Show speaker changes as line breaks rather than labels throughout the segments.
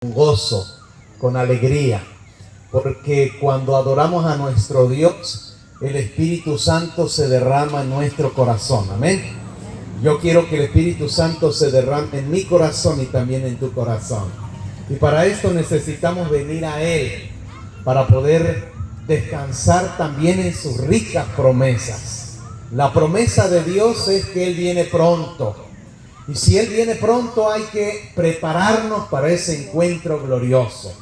con gozo, con alegría, porque cuando adoramos a nuestro Dios, el Espíritu Santo se derrama en nuestro corazón. Amén. Yo quiero que el Espíritu Santo se derrame en mi corazón y también en tu corazón. Y para esto necesitamos venir a Él, para poder descansar también en sus ricas promesas. La promesa de Dios es que Él viene pronto. Y si Él viene pronto, hay que prepararnos para ese encuentro glorioso.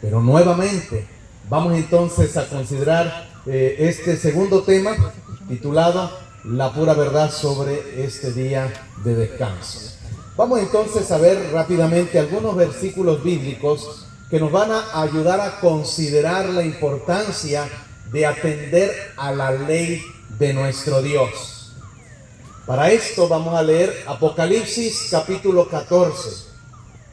Pero nuevamente, vamos entonces a considerar este segundo tema, titulado La pura verdad sobre este día de descanso. Vamos entonces a ver rápidamente algunos versículos bíblicos que nos van a ayudar a considerar la importancia de atender a la ley de nuestro Dios. Para esto vamos a leer Apocalipsis capítulo 14,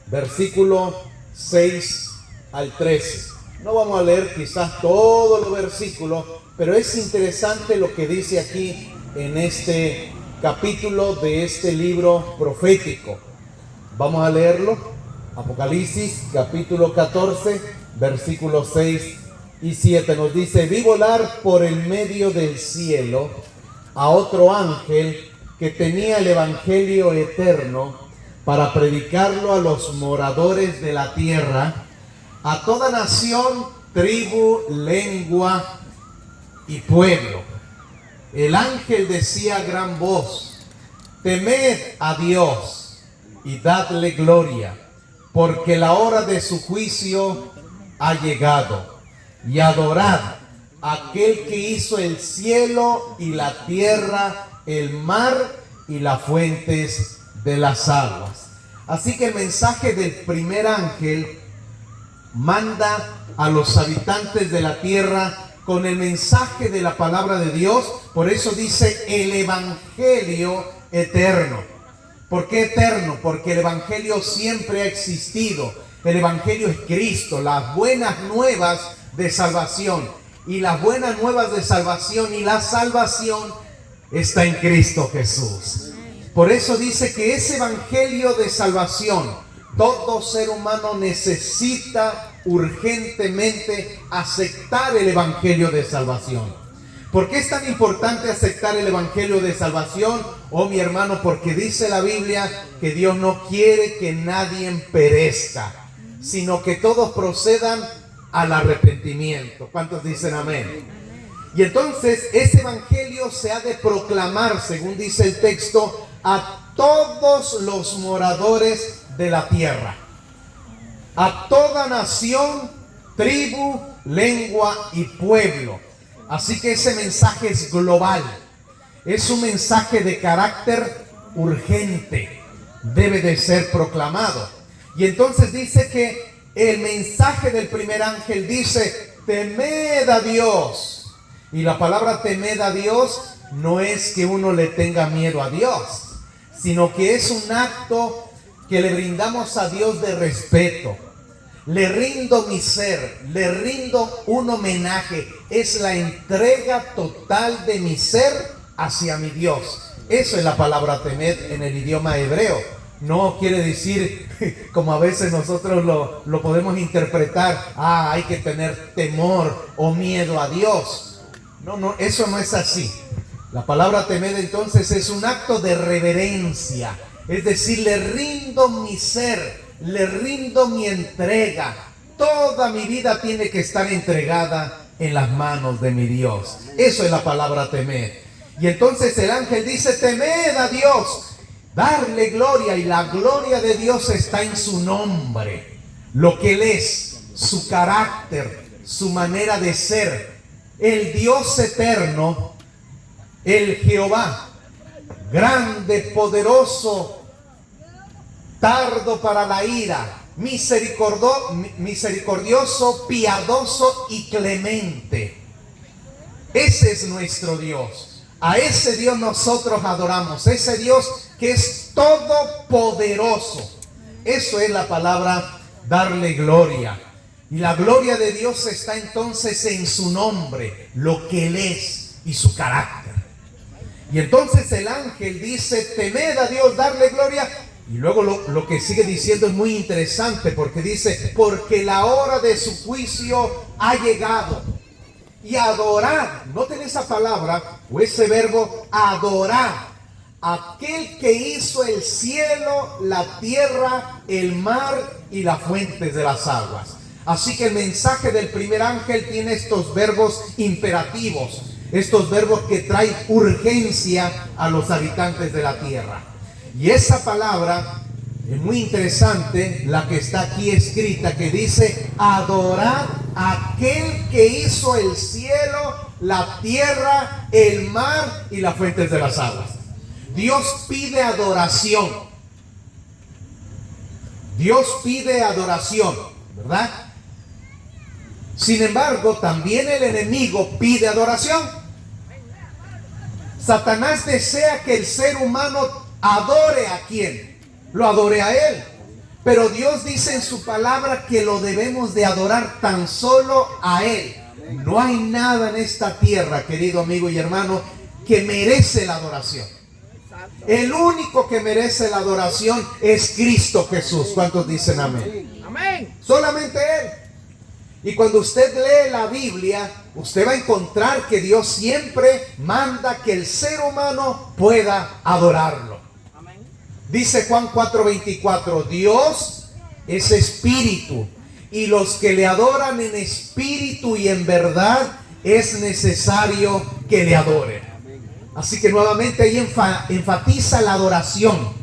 versículo 6 al 13. No vamos a leer quizás todos los versículos, pero es interesante lo que dice aquí en este capítulo de este libro profético. Vamos a leerlo. Apocalipsis capítulo 14, versículos 6 y 7 nos dice: vi volar por el medio del cielo a otro ángel que tenía el evangelio eterno para predicarlo a los moradores de la tierra, a toda nación, tribu, lengua y pueblo. El ángel decía a gran voz: temed a Dios y dadle gloria, porque la hora de su juicio ha llegado, y adorad a aquel que hizo el cielo y la tierra, el mar y las fuentes de las aguas. Así que el mensaje del primer ángel manda a los habitantes de la tierra con el mensaje de la palabra de Dios. Por eso dice el evangelio eterno. ¿Por qué eterno? Porque el evangelio siempre ha existido. El evangelio es Cristo, las buenas nuevas de salvación. Y las buenas nuevas de salvación y la salvación está en Cristo Jesús. Por eso dice que ese evangelio de salvación, todo ser humano necesita urgentemente aceptar el evangelio de salvación. ¿Por qué es tan importante aceptar el evangelio de salvación? Oh, mi hermano, porque dice la Biblia que Dios no quiere que nadie perezca, sino que todos procedan al arrepentimiento. ¿Cuántos dicen amén? Y entonces ese evangelio se ha de proclamar, según dice el texto, a todos los moradores de la tierra, a toda nación, tribu, lengua y pueblo. Así que ese mensaje es global, es un mensaje de carácter urgente, debe de ser proclamado. Y entonces dice que el mensaje del primer ángel dice: temed a Dios. Y la palabra temed a Dios no es que uno le tenga miedo a Dios, sino que es un acto que le brindamos a Dios de respeto. Le rindo mi ser, le rindo un homenaje. Es la entrega total de mi ser hacia mi Dios. Eso es la palabra temed en el idioma hebreo. No quiere decir, como a veces nosotros lo podemos interpretar, hay que tener temor o miedo a Dios. No, eso no es así. La palabra temed entonces es un acto de reverencia. Es decir, le rindo mi ser, le rindo mi entrega. Toda mi vida tiene que estar entregada en las manos de mi Dios. Eso es la palabra temed. Y entonces el ángel dice: temed a Dios, darle gloria. Y la gloria de Dios está en su nombre, lo que Él es, su carácter, su manera de ser. El Dios eterno, el Jehová, grande, poderoso, tardo para la ira, misericordioso, piadoso y clemente. Ese es nuestro Dios. A ese Dios nosotros adoramos, ese Dios que es todopoderoso. Eso es la palabra darle gloria. Y la gloria de Dios está entonces en su nombre, lo que Él es y su carácter. Y entonces el ángel dice: temed a Dios, darle gloria, Y luego lo que sigue diciendo es muy interesante, porque dice, porque la hora de su juicio ha llegado. Y adorar, noten esa palabra o ese verbo, adorar. Aquel que hizo el cielo, la tierra, el mar y las fuentes de las aguas. Así que el mensaje del primer ángel tiene estos verbos imperativos, estos verbos que traen urgencia a los habitantes de la tierra. Y esa palabra es muy interesante, la que está aquí escrita, que dice, adorar a aquel que hizo el cielo, la tierra, el mar y las fuentes de las aguas. Dios pide adoración. Dios pide adoración, ¿verdad? Sin embargo, también el enemigo pide adoración. Satanás desea que el ser humano adore a quién, lo adore a él. Pero Dios dice en su palabra que lo debemos de adorar tan solo a él. No hay nada en esta tierra, querido amigo y hermano, que merece la adoración. El único que merece la adoración es Cristo Jesús. ¿Cuántos dicen amén? Amén. Solamente Él. Y cuando usted lee la Biblia, usted va a encontrar que Dios siempre manda que el ser humano pueda adorarlo. Amén. Dice Juan 4:24, Dios es espíritu, y los que le adoran en espíritu y en verdad es necesario que le adoren. Así que nuevamente ahí enfatiza la adoración.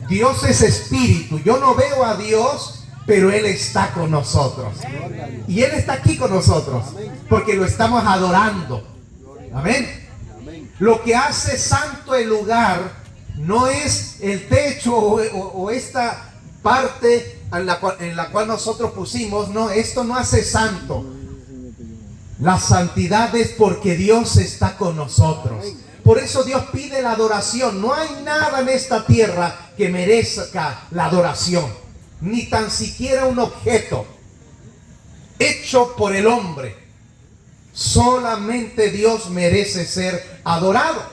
Dios es espíritu. Yo no veo a Dios, pero Él está con nosotros. Y Él está aquí con nosotros, porque lo estamos adorando. Amén. Lo que hace santo el lugar no es el techo o esta parte en la cual nosotros pusimos. No, esto no hace santo. La santidad es porque Dios está con nosotros. Por eso Dios pide la adoración. No hay nada en esta tierra que merezca la adoración, ni tan siquiera un objeto hecho por el hombre. Solamente Dios merece ser adorado.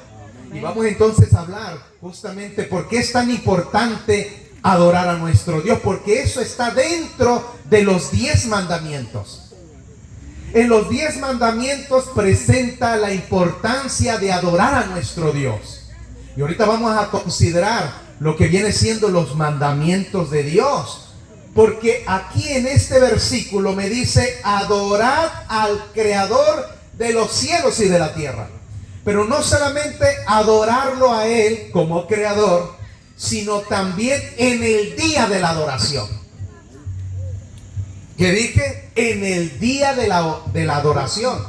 Y vamos entonces a hablar justamente por qué es tan importante adorar a nuestro Dios, porque eso está dentro de los 10 mandamientos. En los 10 mandamientos presenta la importancia de adorar a nuestro Dios. Y ahorita vamos a considerar lo que viene siendo los mandamientos de Dios. Porque aquí en este versículo me dice, adorad al Creador de los cielos y de la tierra. Pero no solamente adorarlo a Él como Creador, sino también en el día de la adoración. ¿Qué dije? En el día de la adoración.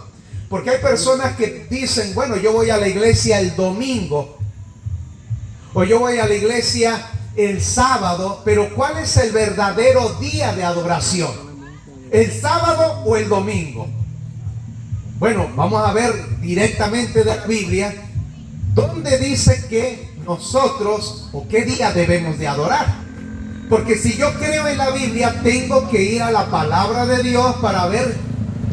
Porque hay personas que dicen, bueno, yo voy a la iglesia el domingo, o yo voy a la iglesia el sábado, pero ¿cuál es el verdadero día de adoración? ¿El sábado o el domingo? Bueno, vamos a ver directamente de la Biblia, ¿dónde dice que nosotros, o qué día debemos de adorar? Porque si yo creo en la Biblia, tengo que ir a la palabra de Dios para ver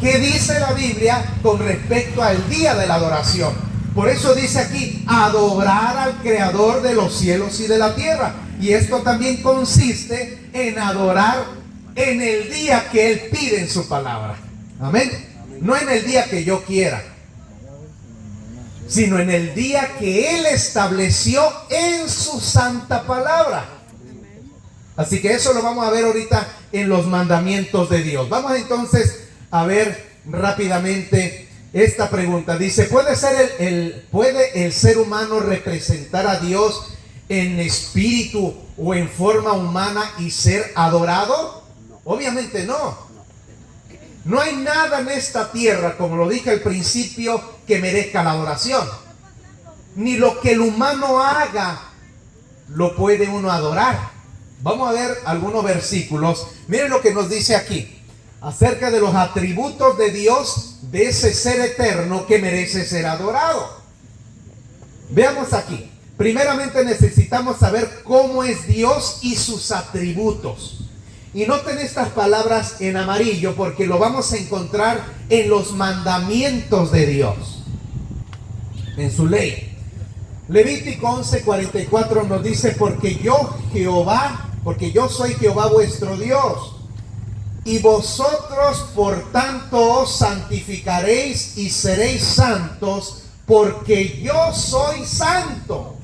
qué dice la Biblia con respecto al día de la adoración. Por eso dice aquí, adorar al Creador de los cielos y de la tierra. Y esto también consiste en adorar en el día que Él pide en su palabra. Amén. No en el día que yo quiera, sino en el día que Él estableció en su santa palabra. Así que eso lo vamos a ver ahorita en los mandamientos de Dios. Vamos entonces a ver rápidamente esta pregunta. Dice, ¿puede el ser humano representar a Dios en espíritu o en forma humana y ser adorado? Obviamente no. No hay nada en esta tierra, como lo dije al principio, que merezca la adoración. Ni lo que el humano haga lo puede uno adorar. Vamos a ver algunos versículos. Miren lo que nos dice aquí acerca de los atributos de Dios, de ese ser eterno que merece ser adorado. Veamos aquí. Primeramente necesitamos saber cómo es Dios y sus atributos. Y noten estas palabras en amarillo, porque lo vamos a encontrar en los mandamientos de Dios, en su ley. Levítico 11:44 nos dice, porque yo soy Jehová vuestro Dios, y vosotros por tanto os santificaréis y seréis santos, porque yo soy santo.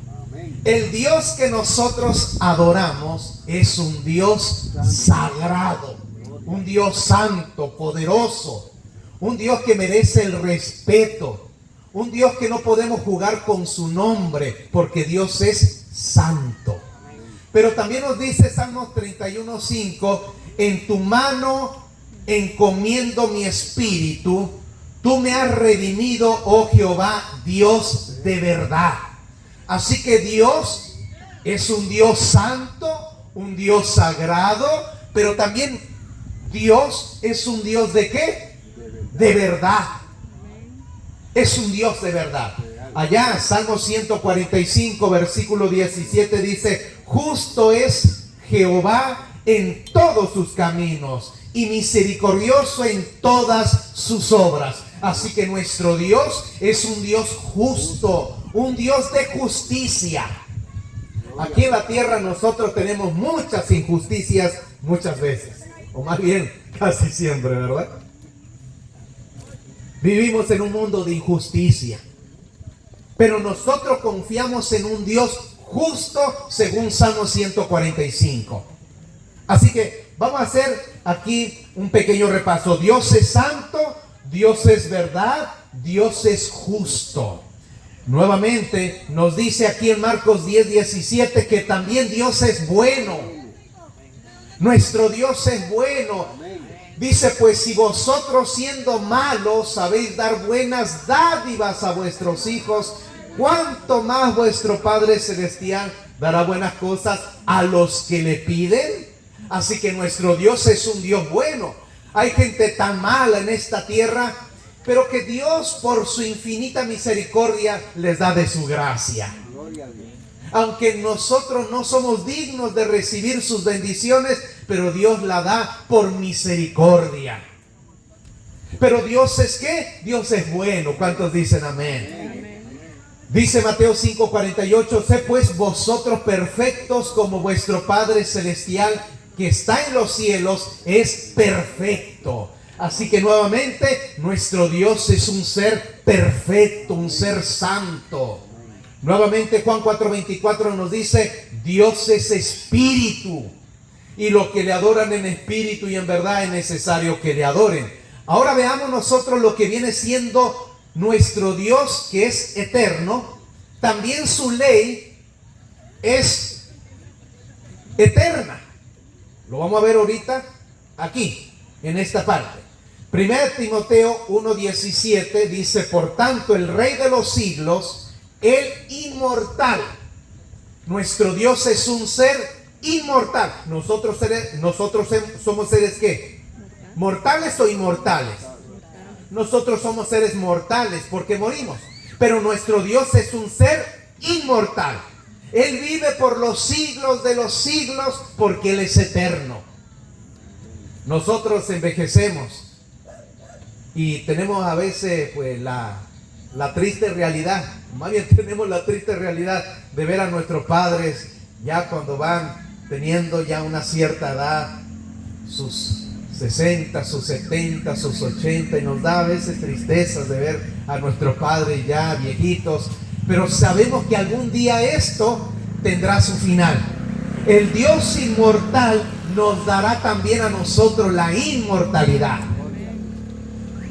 El Dios que nosotros adoramos es un Dios sagrado, un Dios santo, poderoso, un Dios que merece el respeto, un Dios que no podemos jugar con su nombre, porque Dios es santo. Pero también nos dice Salmos 31:5, en tu mano encomiendo mi espíritu, tú me has redimido, oh Jehová, Dios de verdad. Así que Dios es un Dios santo, un Dios sagrado, pero también Dios es un Dios ¿de qué? De verdad. Es un Dios de verdad. Allá, Salmo 145, versículo 17 dice, justo es Jehová en todos sus caminos y misericordioso en todas sus obras. Así que nuestro Dios es un Dios justo, un Dios de justicia. Aquí en la tierra nosotros tenemos muchas injusticias muchas veces, o más bien casi siempre, ¿verdad? Vivimos en un mundo de injusticia, pero nosotros confiamos en un Dios justo según Salmo 145. Así que vamos a hacer aquí un pequeño repaso. Dios es santo, Dios es verdad, Dios es justo. Nuevamente nos dice aquí en Marcos 10:17 que también Dios es bueno. Nuestro Dios es bueno. Dice, pues si vosotros siendo malos sabéis dar buenas dádivas a vuestros hijos, ¿cuánto más vuestro Padre Celestial dará buenas cosas a los que le piden? Así que nuestro Dios es un Dios bueno. Hay gente tan mala en esta tierra, pero que Dios por su infinita misericordia les da de su gracia. Aunque nosotros no somos dignos de recibir sus bendiciones, pero Dios la da por misericordia. Pero Dios es ¿qué? Dios es bueno. ¿Cuántos dicen amén? Dice Mateo 5:48, sé pues vosotros perfectos como vuestro Padre Celestial que está en los cielos es perfecto. Así que nuevamente nuestro Dios es un ser perfecto, un ser santo. Nuevamente Juan 4:24 nos dice, Dios es espíritu, y los que le adoran en espíritu y en verdad es necesario que le adoren. Ahora veamos nosotros lo que viene siendo nuestro Dios, que es eterno. También su ley es eterna. Lo vamos a ver ahorita aquí, en esta parte. 1 Timoteo 1:17 dice, por tanto el Rey de los siglos, el inmortal. Nuestro Dios es un ser inmortal. Nosotros somos seres ¿qué? ¿Mortales o inmortales? Nosotros somos seres mortales porque morimos. Pero nuestro Dios es un ser inmortal. Él vive por los siglos de los siglos porque Él es eterno. Nosotros envejecemos y tenemos a veces pues la triste realidad, más bien tenemos la triste realidad de ver a nuestros padres ya cuando van teniendo ya una cierta edad, sus 60, sus 70, sus 80, y nos da a veces tristezas de ver a nuestros padres ya viejitos, pero sabemos que algún día esto tendrá su final. El Dios inmortal nos dará también a nosotros la inmortalidad.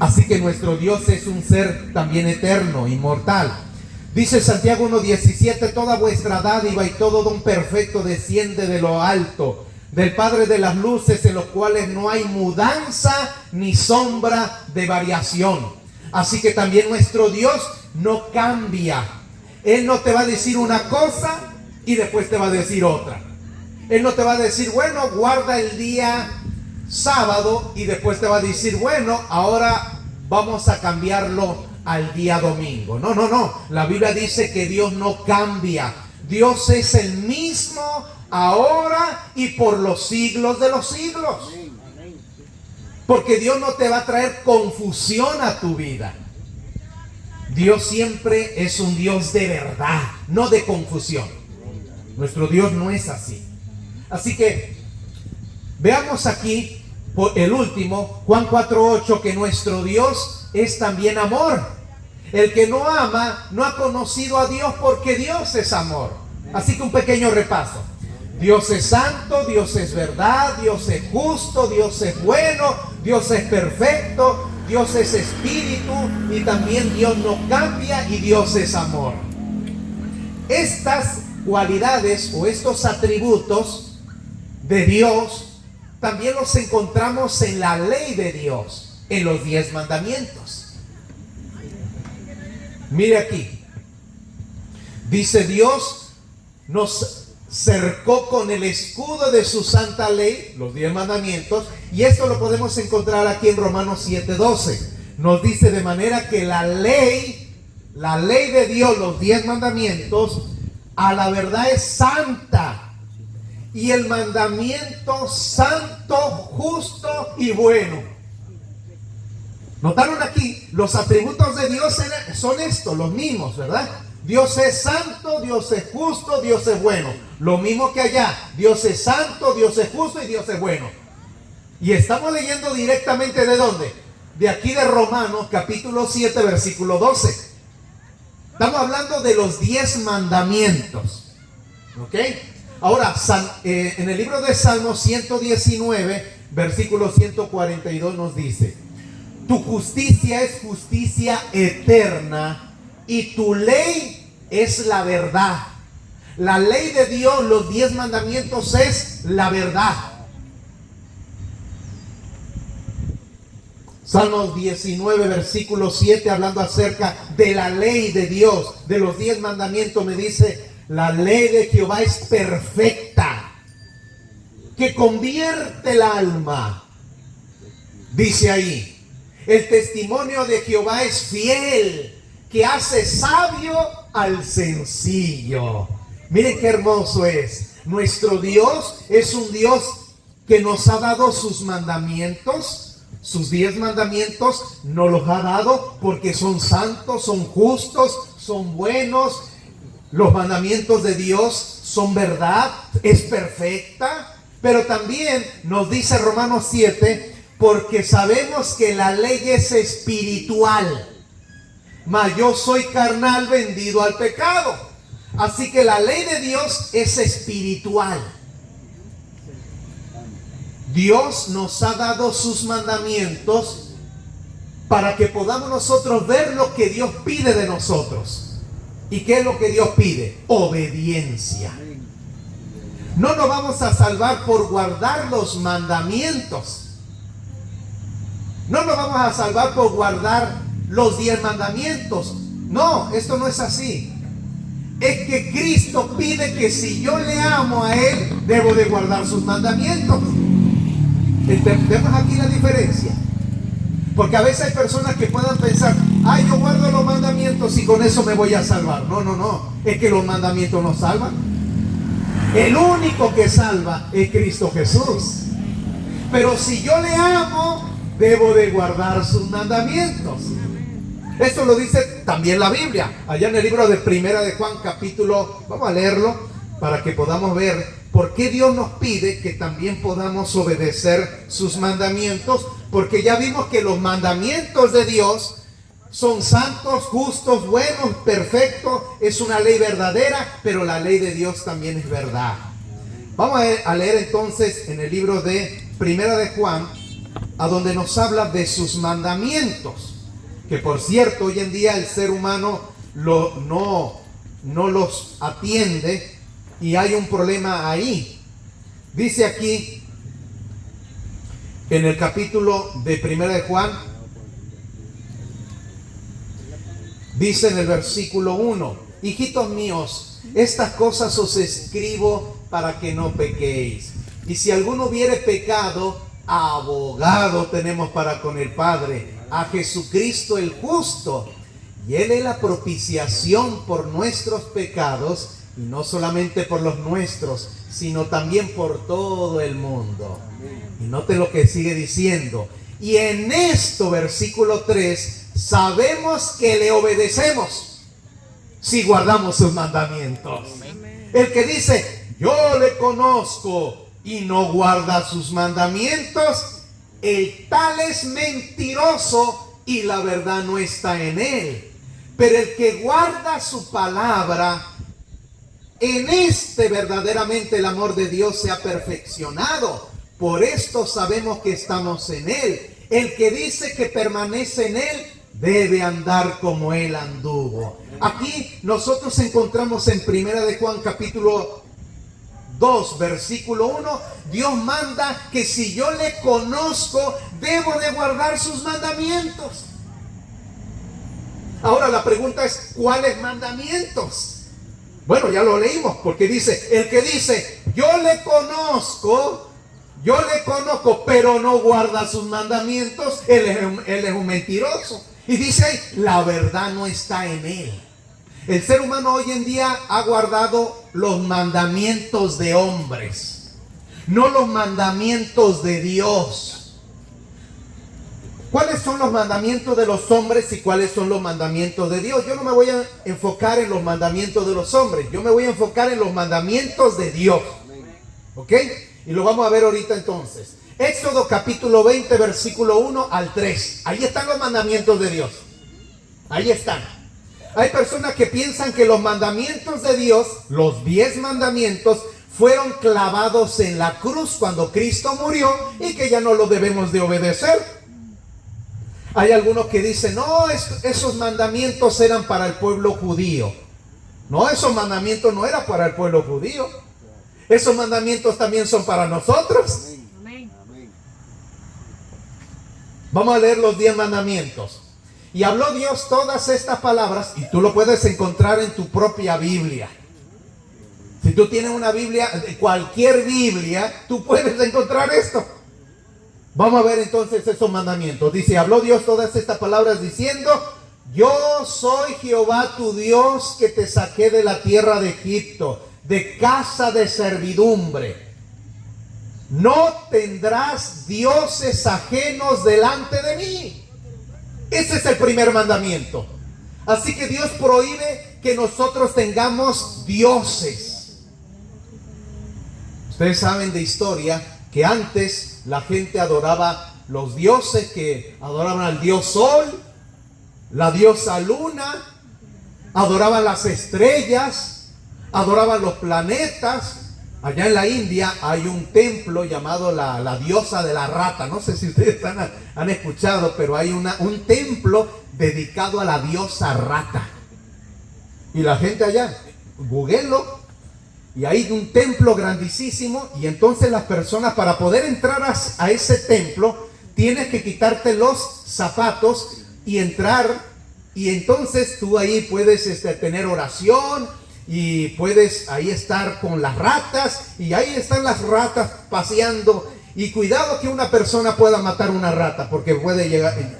Así que nuestro Dios es un ser también eterno, inmortal. Dice Santiago 1:17, toda vuestra dádiva y todo don perfecto desciende de lo alto, del Padre de las luces, en los cuales no hay mudanza ni sombra de variación. Así que también nuestro Dios no cambia. Él no te va a decir una cosa y después te va a decir otra. Él no te va a decir, bueno, guarda el día sábado, y después te va a decir, bueno, ahora vamos a cambiarlo al día domingo. No. La Biblia dice que Dios no cambia. Dios es el mismo ahora y por los siglos de los siglos. Porque Dios no te va a traer confusión a tu vida. Dios siempre es un Dios de verdad, no de confusión. Nuestro Dios no es así. Así que veamos aquí por el último, Juan 4:8, que nuestro Dios es también amor. El que no ama no ha conocido a Dios, porque Dios es amor. Así que un pequeño repaso. Dios es santo, Dios es verdad, Dios es justo, Dios es bueno, Dios es perfecto, Dios es espíritu y también Dios no cambia y Dios es amor. Estas cualidades o estos atributos de Dios también los encontramos en la ley de Dios, en los 10 mandamientos. Mire aquí, dice Dios nos cercó con el escudo de su santa ley, los 10 mandamientos, y esto lo podemos encontrar aquí en Romanos 7:12. Nos dice de manera que la ley de Dios, los 10 mandamientos, a la verdad es santa, y el mandamiento santo, justo y bueno. ¿Notaron aquí? Los atributos de Dios son estos, los mismos, ¿verdad? Dios es santo, Dios es justo, Dios es bueno. Lo mismo que allá. Dios es santo, Dios es justo y Dios es bueno. Y estamos leyendo directamente ¿de dónde? De aquí de Romanos capítulo 7 versículo 12. Estamos hablando de los 10 mandamientos. ¿Ok? Ahora, en el libro de Salmos 119 versículo 142 nos dice: tu justicia es justicia eterna y tu ley es la verdad. La ley de Dios, los 10 mandamientos, es la verdad. Salmos 19, versículo 7, hablando acerca de la ley de Dios, de los 10 mandamientos, me dice: la ley de Jehová es perfecta, que convierte el alma. Dice ahí: el testimonio de Jehová es fiel, que hace sabio al sencillo. Miren qué hermoso es. Nuestro Dios es un Dios que nos ha dado sus mandamientos, sus 10 mandamientos. Nos los ha dado porque son santos, son justos, son buenos. Los mandamientos de Dios son verdad, es perfecta. Pero también nos dice Romanos 7, porque sabemos que la ley es espiritual, mas yo soy carnal, vendido al pecado. Así que la ley de Dios es espiritual. Dios nos ha dado sus mandamientos para que podamos nosotros ver lo que Dios pide de nosotros. ¿Y qué es lo que Dios pide? Obediencia. No nos vamos a salvar por guardar los mandamientos. No nos vamos a salvar por guardar los 10 mandamientos. No, esto no es así. Es que Cristo pide que si yo le amo a Él, debo de guardar sus mandamientos. ¿Entendemos aquí la diferencia? Porque a veces hay personas que puedan pensar: ay, yo guardo los mandamientos y con eso me voy a salvar. No. Es que los mandamientos no salvan. El único que salva es Cristo Jesús. Pero si yo le amo, debo de guardar sus mandamientos. Esto lo dice también la Biblia, allá en el libro de Primera de Juan, capítulo, vamos a leerlo para que podamos ver por qué Dios nos pide que también podamos obedecer sus mandamientos, porque ya vimos que los mandamientos de Dios son santos, justos, buenos, perfectos, es una ley verdadera, pero la ley de Dios también es verdad. Vamos a leer entonces en el libro de Primera de Juan, a donde nos habla de sus mandamientos. Que por cierto, hoy en día el ser humano no los atiende y hay un problema ahí. Dice aquí en el capítulo de Primera de Juan, dice en el versículo 1: hijitos míos, estas cosas os escribo para que no pequéis. Y si alguno hubiere pecado, abogado tenemos para con el Padre, a Jesucristo el justo, y Él es la propiciación por nuestros pecados, y no solamente por los nuestros, sino también por todo el mundo. Y note lo que sigue diciendo: y en esto, versículo 3, sabemos que le obedecemos si guardamos sus mandamientos. El que dice, yo le conozco y no guarda sus mandamientos, el tal es mentiroso y la verdad no está en él. Pero el que guarda su palabra, en este verdaderamente el amor de Dios se ha perfeccionado. Por esto sabemos que estamos en él. El que dice que permanece en él debe andar como él anduvo. Aquí nosotros encontramos en Primera de Juan capítulo 2 versículo 1, Dios manda que si yo le conozco, debo de guardar sus mandamientos. Ahora la pregunta es, ¿cuáles mandamientos? Bueno, ya lo leímos, porque dice, el que dice, yo le conozco, pero no guarda sus mandamientos, él es un mentiroso. Y dice ahí, la verdad no está en él. El ser humano hoy en día ha guardado los mandamientos de hombres, no los mandamientos de Dios. ¿Cuáles son los mandamientos de los hombres y cuáles son los mandamientos de Dios? Yo no me voy a enfocar en los mandamientos de los hombres, yo me voy a enfocar en los mandamientos de Dios. ¿Ok? Y lo vamos a ver ahorita entonces. Éxodo capítulo 20, versículo 1 al 3. Ahí están los mandamientos de Dios. Ahí están. Hay personas que piensan que los mandamientos de Dios, los 10 mandamientos, fueron clavados en la cruz cuando Cristo murió y que ya no los debemos de obedecer. Hay algunos que dicen, no, esos mandamientos eran para el pueblo judío. No, esos mandamientos no eran para el pueblo judío. Esos mandamientos también son para nosotros. Vamos a leer los 10 mandamientos. Y habló Dios todas estas palabras, y tú lo puedes encontrar en tu propia Biblia. Si tú tienes una Biblia, cualquier Biblia, tú puedes encontrar esto. Vamos a ver entonces esos mandamientos. Dice, habló Dios todas estas palabras diciendo, yo soy Jehová tu Dios que te saqué de la tierra de Egipto, de casa de servidumbre. No tendrás dioses ajenos delante de mí. Ese es el primer mandamiento. Así que Dios prohíbe que nosotros tengamos dioses. Ustedes saben de historia que antes la gente adoraba los dioses, que adoraban al dios sol, la diosa luna, adoraban las estrellas, adoraban los planetas. Allá en la India hay un templo llamado la diosa de la rata. No sé si ustedes han escuchado, pero hay un templo dedicado a la diosa rata. Y la gente allá, googleenlo, y hay un templo grandísimo. Y entonces las personas, para poder entrar a ese templo, tienes que quitarte los zapatos y entrar. Y entonces tú ahí puedes tener oración. Y puedes ahí estar con las ratas, y ahí están las ratas paseando. Y cuidado que una persona pueda matar una rata, porque puede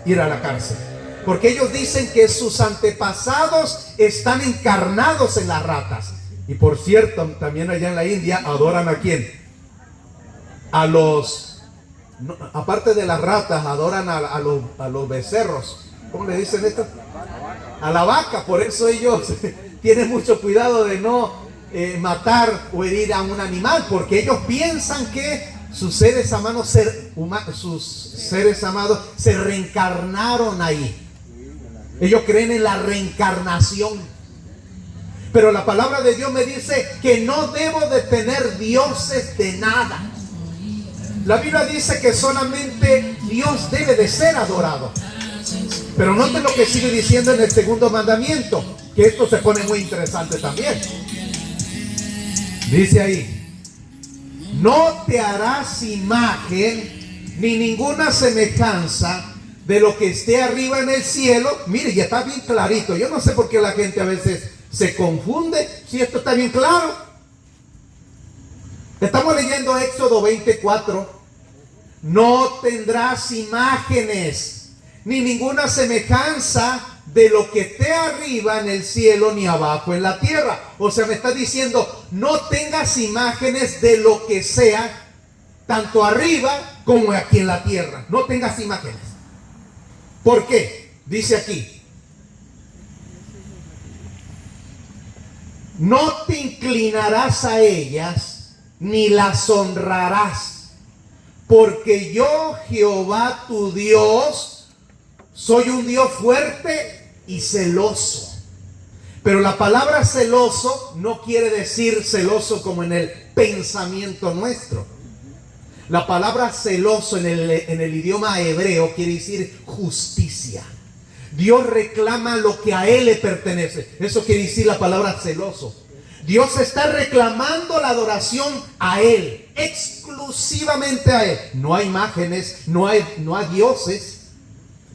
ir a la cárcel. Porque ellos dicen que sus antepasados están encarnados en las ratas. Y por cierto, también allá en la India adoran ¿a quién? A los, no, aparte de las ratas, adoran a los becerros. ¿Cómo le dicen esto? A la vaca. Por eso ellos tienen mucho cuidado de no matar o herir a un animal, porque ellos piensan que sus seres amados se reencarnaron ahí. Ellos creen en la reencarnación. Pero la palabra de Dios me dice que no debo de tener dioses de nada. La Biblia dice que solamente Dios debe de ser adorado. Pero note lo que sigue diciendo en el segundo mandamiento, que esto se pone muy interesante también. Dice ahí, no te harás imagen ni ninguna semejanza de lo que esté arriba en el cielo. Mire, ya está bien clarito. Yo no sé por qué la gente a veces se confunde, si esto está bien claro. Estamos leyendo Éxodo 24. No tendrás imágenes ni ninguna semejanza de lo que esté arriba en el cielo ni abajo en la tierra. O sea, me está diciendo, no tengas imágenes de lo que sea, tanto arriba como aquí en la tierra. No tengas imágenes. ¿Por qué? Dice aquí, no te inclinarás a ellas, ni las honrarás, porque yo, Jehová tu Dios, soy un Dios fuerte y celoso. Pero la palabra celoso no quiere decir celoso como en el pensamiento nuestro. La palabra celoso en el idioma hebreo quiere decir justicia. Dios reclama lo que a Él le pertenece. Eso quiere decir la palabra celoso. Dios está reclamando la adoración a Él, exclusivamente a Él. No hay imágenes, no hay dioses.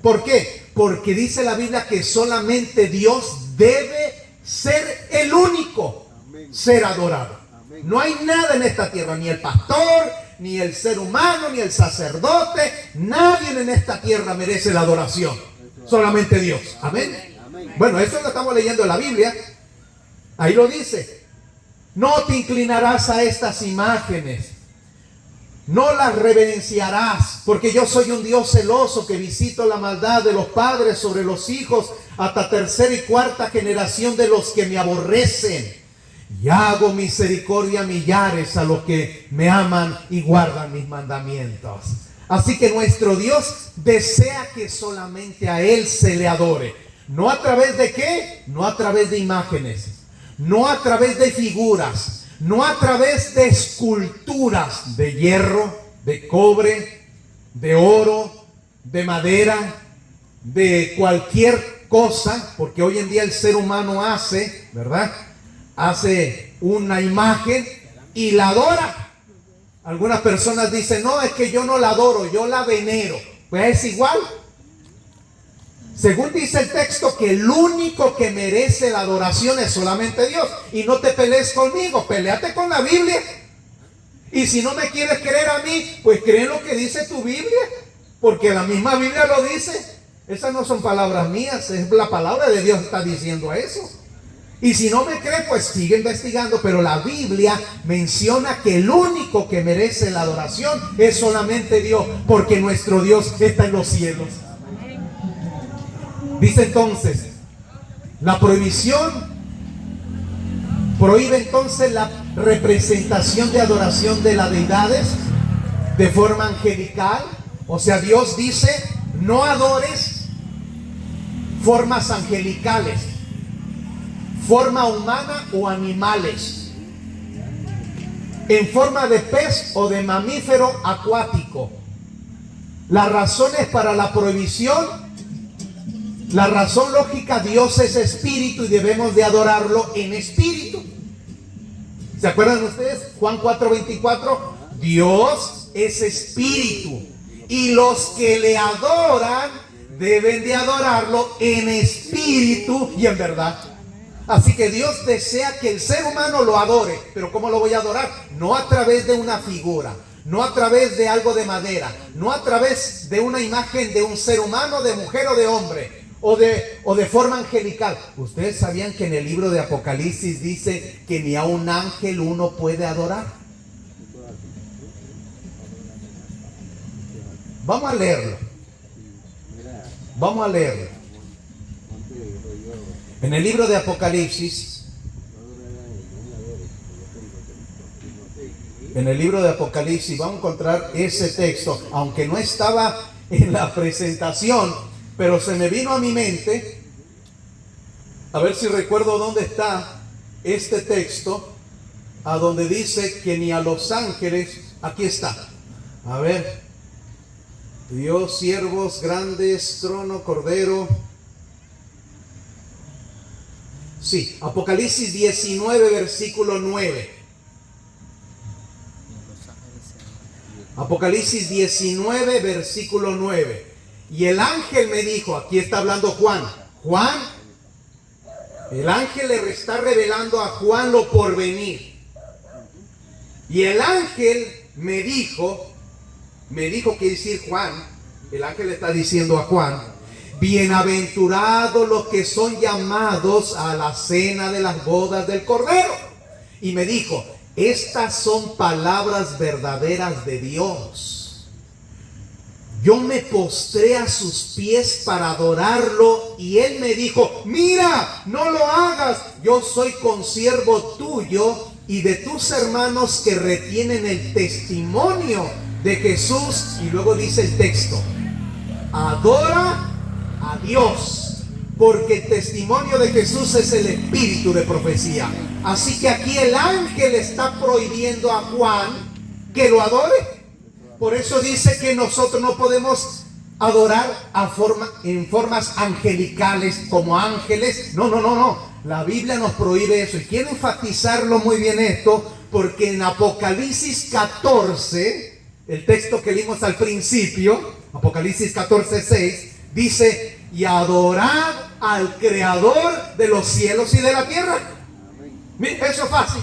¿Por qué? Porque dice la Biblia que solamente Dios debe ser el único ser adorado. No hay nada en esta tierra, ni el pastor, ni el ser humano, ni el sacerdote. Nadie en esta tierra merece la adoración. Solamente Dios. Amén. Bueno, eso lo estamos leyendo en la Biblia. Ahí lo dice. No te inclinarás a estas imágenes, no las reverenciarás, porque yo soy un Dios celoso que visito la maldad de los padres sobre los hijos hasta tercera y cuarta generación de los que me aborrecen. Y hago misericordia a millares a los que me aman y guardan mis mandamientos. Así que nuestro Dios desea que solamente a Él se le adore. ¿No a través de qué? No a través de imágenes, no a través de figuras, no a través de esculturas de hierro, de cobre, de oro, de madera, de cualquier cosa, porque hoy en día el ser humano hace, ¿verdad? Hace una imagen y la adora. Algunas personas dicen, no, es que yo no la adoro, yo la venero. Pues es igual. Según dice el texto, que el único que merece la adoración es solamente Dios. Y no te pelees conmigo, peleate con la Biblia. Y si no me quieres creer a mí, pues cree en lo que dice tu Biblia, porque la misma Biblia lo dice. Esas no son palabras mías, es la palabra de Dios que está diciendo eso. Y si no me cree, pues sigue investigando. Pero la Biblia menciona que el único que merece la adoración es solamente Dios, porque nuestro Dios está en los cielos. Dice entonces, la prohibición prohíbe entonces la representación de adoración de las deidades de forma angelical. O sea, Dios dice, no adores formas angelicales, forma humana o animales, en forma de pez o de mamífero acuático. Las razones para la prohibición, la razón lógica: Dios es espíritu y debemos de adorarlo en espíritu. ¿Se acuerdan ustedes? Juan 4:24, Dios es espíritu y los que le adoran deben de adorarlo en espíritu y en verdad. Así que Dios desea que el ser humano lo adore. Pero ¿cómo lo voy a adorar? No a través de una figura, no a través de algo de madera, no a través de una imagen de un ser humano, de mujer o de hombre, o de forma angelical. ¿Ustedes sabían que en el libro de Apocalipsis dice que ni a un ángel uno puede adorar? Vamos a leerlo. Vamos a leerlo. En el libro de Apocalipsis, vamos a encontrar ese texto, aunque no estaba en la presentación, pero se me vino a mi mente, a ver si recuerdo dónde está este texto, a donde dice que ni a los ángeles. Aquí está. A ver, Dios, siervos grandes, trono, cordero. Sí, Apocalipsis 19, versículo 9. Apocalipsis 19, versículo 9. Y el ángel me dijo, aquí está hablando Juan, el ángel le está revelando a Juan lo por venir. Y el ángel me dijo, quiere decir Juan, el ángel le está diciendo a Juan, bienaventurados los que son llamados a la cena de las bodas del Cordero. Y me dijo, estas son palabras verdaderas de Dios. yo me postré a sus pies para adorarlo y él me dijo, mira, no lo hagas, yo soy consiervo tuyo y de tus hermanos que retienen el testimonio de Jesús. Y luego dice el texto, adora a Dios, porque el testimonio de Jesús es el espíritu de profecía. Así que aquí el ángel está prohibiendo a Juan que lo adore. Por eso dice que nosotros no podemos adorar en formas angelicales como ángeles. No. La Biblia nos prohíbe eso. Y quiero enfatizarlo muy bien esto, porque en Apocalipsis 14, el texto que leímos al principio, Apocalipsis 14:6, dice, y adorad al Creador de los cielos y de la tierra. Miren, eso es fácil.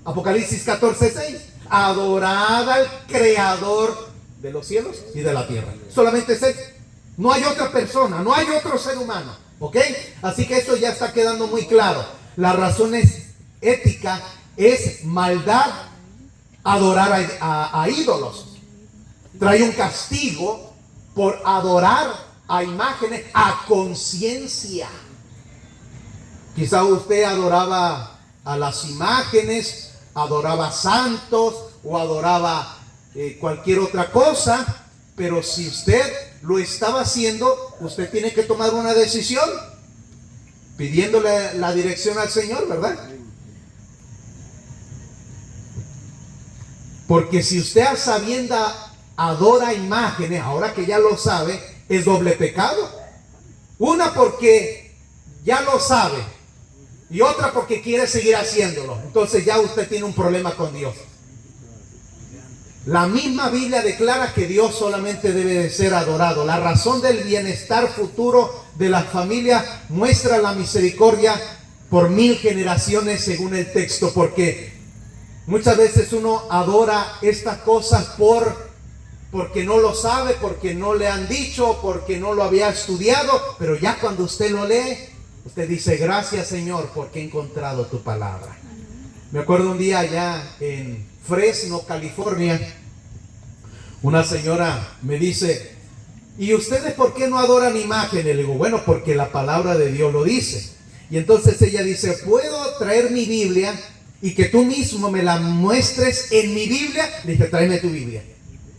Apocalipsis 14:6. Adorad al Creador de los cielos y de la tierra. Solamente es él. No hay otra persona, no hay otro ser humano. ¿Ok? Así que eso ya está quedando muy claro. La razón ética es maldad adorar a ídolos. Trae un castigo por adorar a imágenes a conciencia. Quizá usted adoraba a las imágenes, adoraba santos o adoraba cualquier otra cosa, pero si usted lo estaba haciendo, usted tiene que tomar una decisión pidiéndole la dirección al Señor, ¿verdad? Porque si usted a sabiendas adora imágenes, ahora que ya lo sabe, es doble pecado. Una porque ya lo sabe y otra porque quiere seguir haciéndolo. Entonces ya usted tiene un problema con Dios. La misma Biblia declara que Dios solamente debe de ser adorado. La razón del bienestar futuro de la familia muestra la misericordia por 1000 generaciones según el texto, porque muchas veces uno adora estas cosas porque no lo sabe, porque no le han dicho, porque no lo había estudiado, pero ya cuando usted lo lee, usted dice, gracias Señor, porque he encontrado tu palabra. Me acuerdo un día allá en Fresno, California, una señora me dice, ¿y ustedes por qué no adoran imágenes? Le digo, bueno, porque la palabra de Dios lo dice. Y entonces ella dice, ¿puedo traer mi Biblia y que tú mismo me la muestres en mi Biblia? Le dije, tráeme tu Biblia.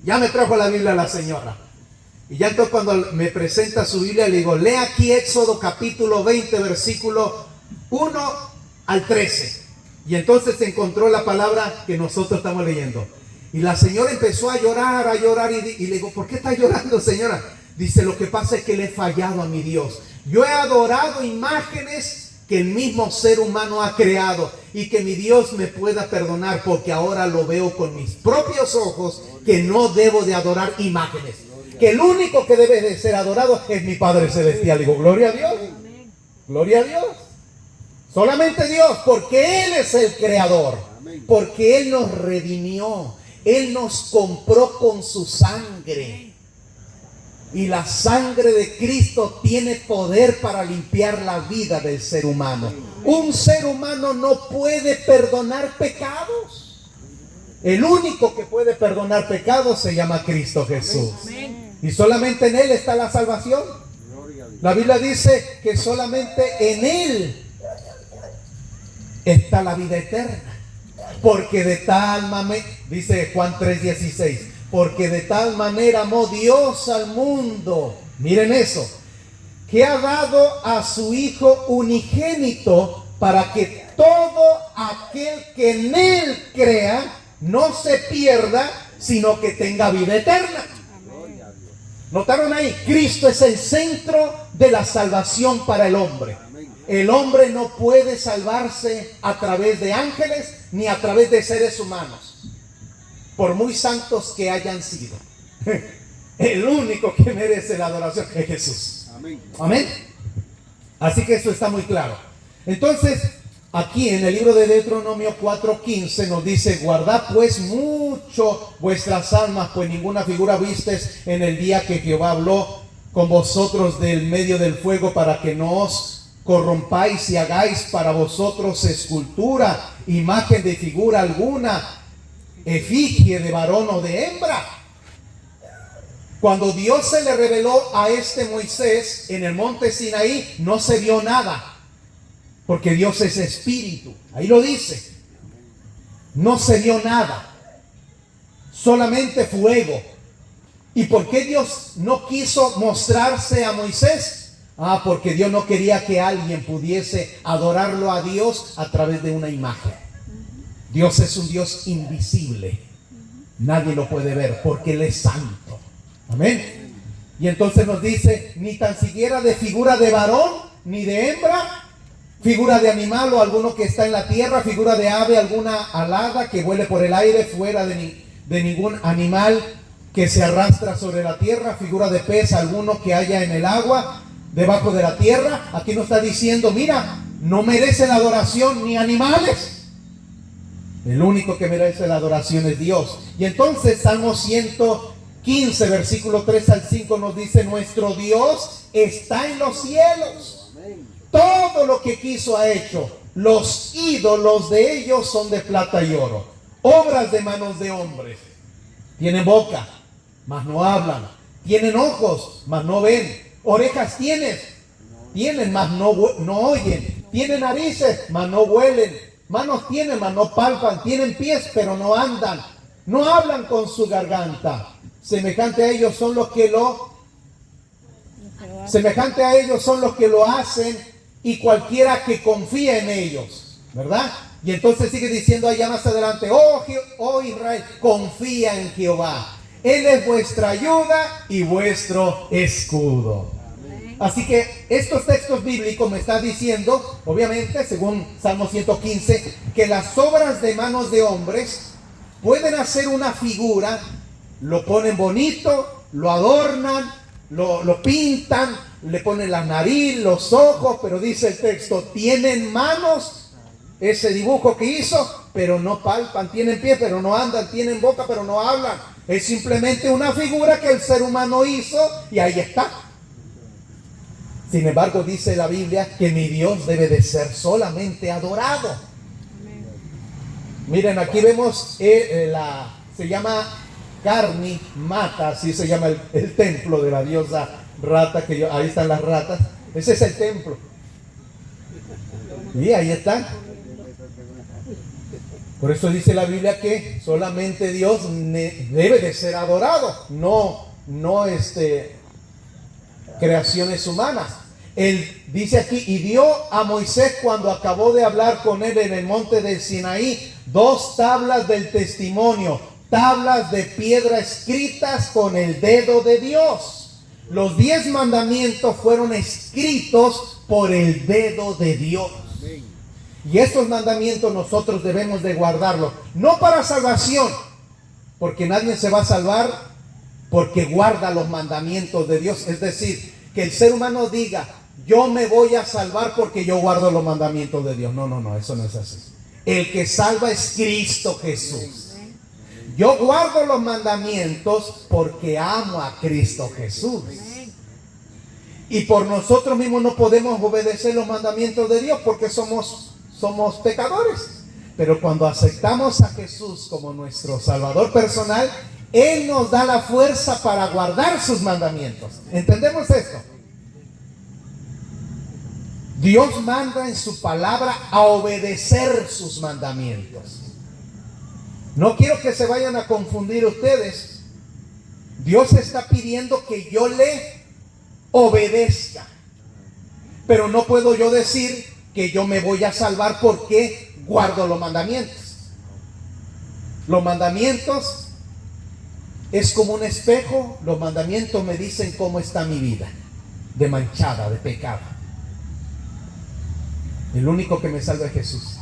Ya me trajo la Biblia la señora. Y ya entonces cuando me presenta su Biblia, le digo, lee aquí Éxodo capítulo 20, versículo 1 al 13. Y entonces se encontró la palabra que nosotros estamos leyendo. Y la señora empezó a llorar y le digo, ¿por qué está llorando, señora? Dice, lo que pasa es que le he fallado a mi Dios. Yo he adorado imágenes que el mismo ser humano ha creado y que mi Dios me pueda perdonar, porque ahora lo veo con mis propios ojos que no debo de adorar imágenes, que el único que debe de ser adorado es mi Padre Celestial. Digo, gloria a Dios, gloria a Dios, solamente Dios, porque Él es el creador, porque Él nos redimió, Él nos compró con su sangre. Y la sangre de Cristo tiene poder para limpiar la vida del ser humano. Un ser humano no puede perdonar pecados. El único que puede perdonar pecados se llama Cristo Jesús. Y solamente en Él está la salvación. La Biblia dice que solamente en Él está la vida eterna. Porque de tal manera, dice Juan 3:16, porque de tal manera amó Dios al mundo, miren eso, que ha dado a su Hijo unigénito, para que todo aquel que en Él crea no se pierda, sino que tenga vida eterna. ¿Notaron ahí? Cristo es el centro de la salvación para el hombre. El hombre no puede salvarse a través de ángeles ni a través de seres humanos, por muy santos que hayan sido. El único que merece la adoración es Jesús. Amén. Amén. Así que eso está muy claro. Entonces, aquí en el libro de Deuteronomio 4:15 nos dice, guardad pues mucho vuestras almas, pues ninguna figura vistes en el día que Jehová habló con vosotros del medio del fuego, para que no os corrompáis y hagáis para vosotros escultura, imagen de figura alguna, efigie de varón o de hembra. Cuando Dios se le reveló a este Moisés en el monte Sinaí, no se vio nada, porque Dios es espíritu. Ahí lo dice. No se vio nada, solamente fuego. ¿Y por qué Dios no quiso mostrarse a Moisés? Porque Dios no quería que alguien pudiese adorarlo a Dios a través de una imagen. Dios es un Dios invisible. Nadie lo puede ver porque Él es santo. Amén. Y entonces nos dice, ni tan siquiera de figura de varón, ni de hembra, figura de animal o alguno que está en la tierra, figura de ave, alguna alada que vuele por el aire, fuera de ningún animal que se arrastra sobre la tierra, figura de pez, alguno que haya en el agua, debajo de la tierra. Aquí nos está diciendo, mira, no merece la adoración ni animales. El único que merece la adoración es Dios. Y entonces Salmo 115, versículo 3 al 5 nos dice, nuestro Dios está en los cielos. Todo lo que quiso ha hecho. Los ídolos de ellos son de plata y oro, obras de manos de hombres. Tienen boca, mas no hablan. Tienen ojos, mas no ven. Orejas tienen, mas no oyen. Tienen narices, mas no huelen. Manos tienen, mas no palpan. Tienen pies, pero no andan. No hablan con su garganta. Semejante a ellos son los que lo hacen, y cualquiera que confía en ellos, ¿verdad? Y entonces sigue diciendo allá más adelante, oh Israel, confía en Jehová. Él es vuestra ayuda y vuestro escudo. Así que estos textos bíblicos me están diciendo, obviamente, según Salmo 115, que las obras de manos de hombres pueden hacer una figura, lo ponen bonito, lo adornan, lo pintan, le ponen la nariz, los ojos, pero dice el texto, tienen manos, ese dibujo que hizo, pero no palpan, tienen pies, pero no andan, tienen boca, pero no hablan. Es simplemente una figura que el ser humano hizo y ahí está. Sin embargo, dice la Biblia que mi Dios debe de ser solamente adorado. Miren, aquí vemos, se llama Karni Mata, así se llama el templo de la diosa Rata, ahí están las ratas. Ese es el templo. Y ahí están. Por eso dice la Biblia que solamente Dios debe de ser adorado, no creaciones humanas. Él dice aquí, y dio a Moisés cuando acabó de hablar con él en el monte del Sinaí 2 tablas del testimonio, tablas de piedra escritas con el dedo de Dios. Los 10 mandamientos fueron escritos por el dedo de Dios. Y estos mandamientos nosotros debemos de guardarlos, no para salvación, porque nadie se va a salvar porque guarda los mandamientos de Dios. Es decir, que el ser humano diga, yo me voy a salvar porque yo guardo los mandamientos de Dios. No, eso no es así. El que salva es Cristo Jesús. Yo guardo los mandamientos porque amo a Cristo Jesús. Y por nosotros mismos no podemos obedecer los mandamientos de Dios porque somos pecadores. Pero cuando aceptamos a Jesús como nuestro Salvador personal, Él nos da la fuerza para guardar sus mandamientos. ¿Entendemos esto? Dios manda en su palabra a obedecer sus mandamientos. No quiero que se vayan a confundir ustedes. Dios está pidiendo que yo le obedezca. Pero no puedo yo decir que yo me voy a salvar porque guardo los mandamientos. Los mandamientos es como un espejo. Los mandamientos me dicen cómo está mi vida, de manchada, de pecado. El único que me salva es Jesús.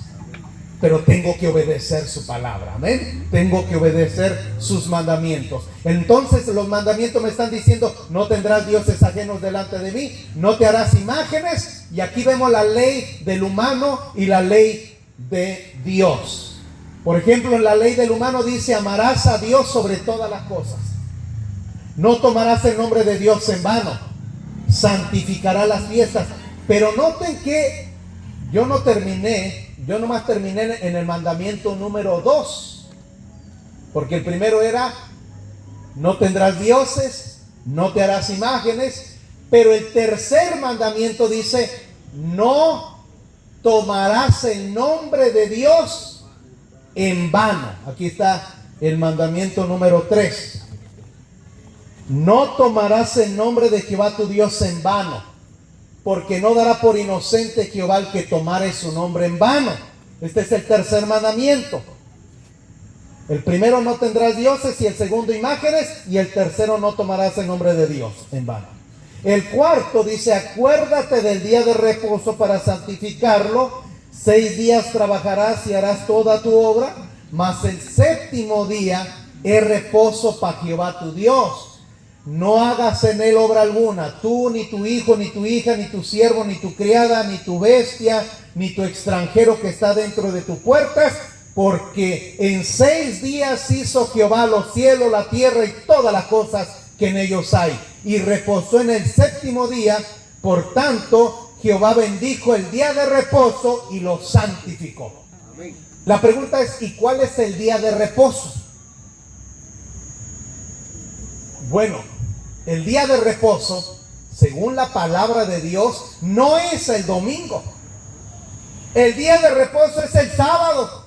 Pero tengo que obedecer su palabra, amén. Tengo que obedecer sus mandamientos. Entonces los mandamientos me están diciendo, no tendrás dioses ajenos delante de mí, no te harás imágenes. Y aquí vemos la ley del humano y la ley de Dios. Por ejemplo, en la ley del humano dice, amarás a Dios sobre todas las cosas. No tomarás el nombre de Dios en vano. Santificarás las fiestas. Pero noten que yo nomás terminé en el mandamiento número 2. Porque el primero era, no tendrás dioses no te harás imágenes. Pero el tercer mandamiento dice, no tomarás el nombre de Dios en vano. Aquí está el mandamiento número 3. No tomarás el nombre de Jehová tu Dios en vano, porque no dará por inocente Jehová el que tomare su nombre en vano. Este es el tercer mandamiento. El primero, no tendrás dioses, y el segundo, imágenes, y el tercero, no tomarás el nombre de Dios en vano. El cuarto dice, acuérdate del día de reposo para santificarlo. 6 días trabajarás y harás toda tu obra, mas el séptimo día es reposo para Jehová tu Dios. No hagas en él obra alguna, tú, ni tu hijo, ni tu hija, ni tu siervo, ni tu criada, ni tu bestia, ni tu extranjero que está dentro de tus puertas, porque en 6 días hizo Jehová los cielos, la tierra y todas las cosas que en ellos hay, y reposó en el séptimo día. Por tanto, Jehová bendijo el día de reposo y lo santificó. Amén. La pregunta es, ¿y cuál es el día de reposo? Bueno, el día de reposo, según la palabra de Dios, no es el domingo. El día de reposo es el sábado.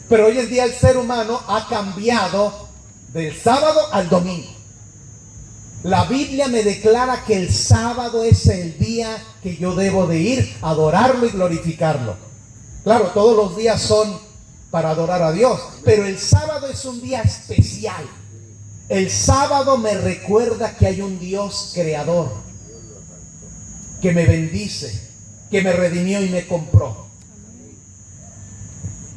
Pero hoy en día el ser humano ha cambiado del sábado al domingo. La Biblia me declara que el sábado es el día que yo debo de ir a adorarlo y glorificarlo. Claro, todos los días son para adorar a Dios, pero el sábado es un día especial. El sábado me recuerda que hay un Dios creador que me bendice, que me redimió y me compró.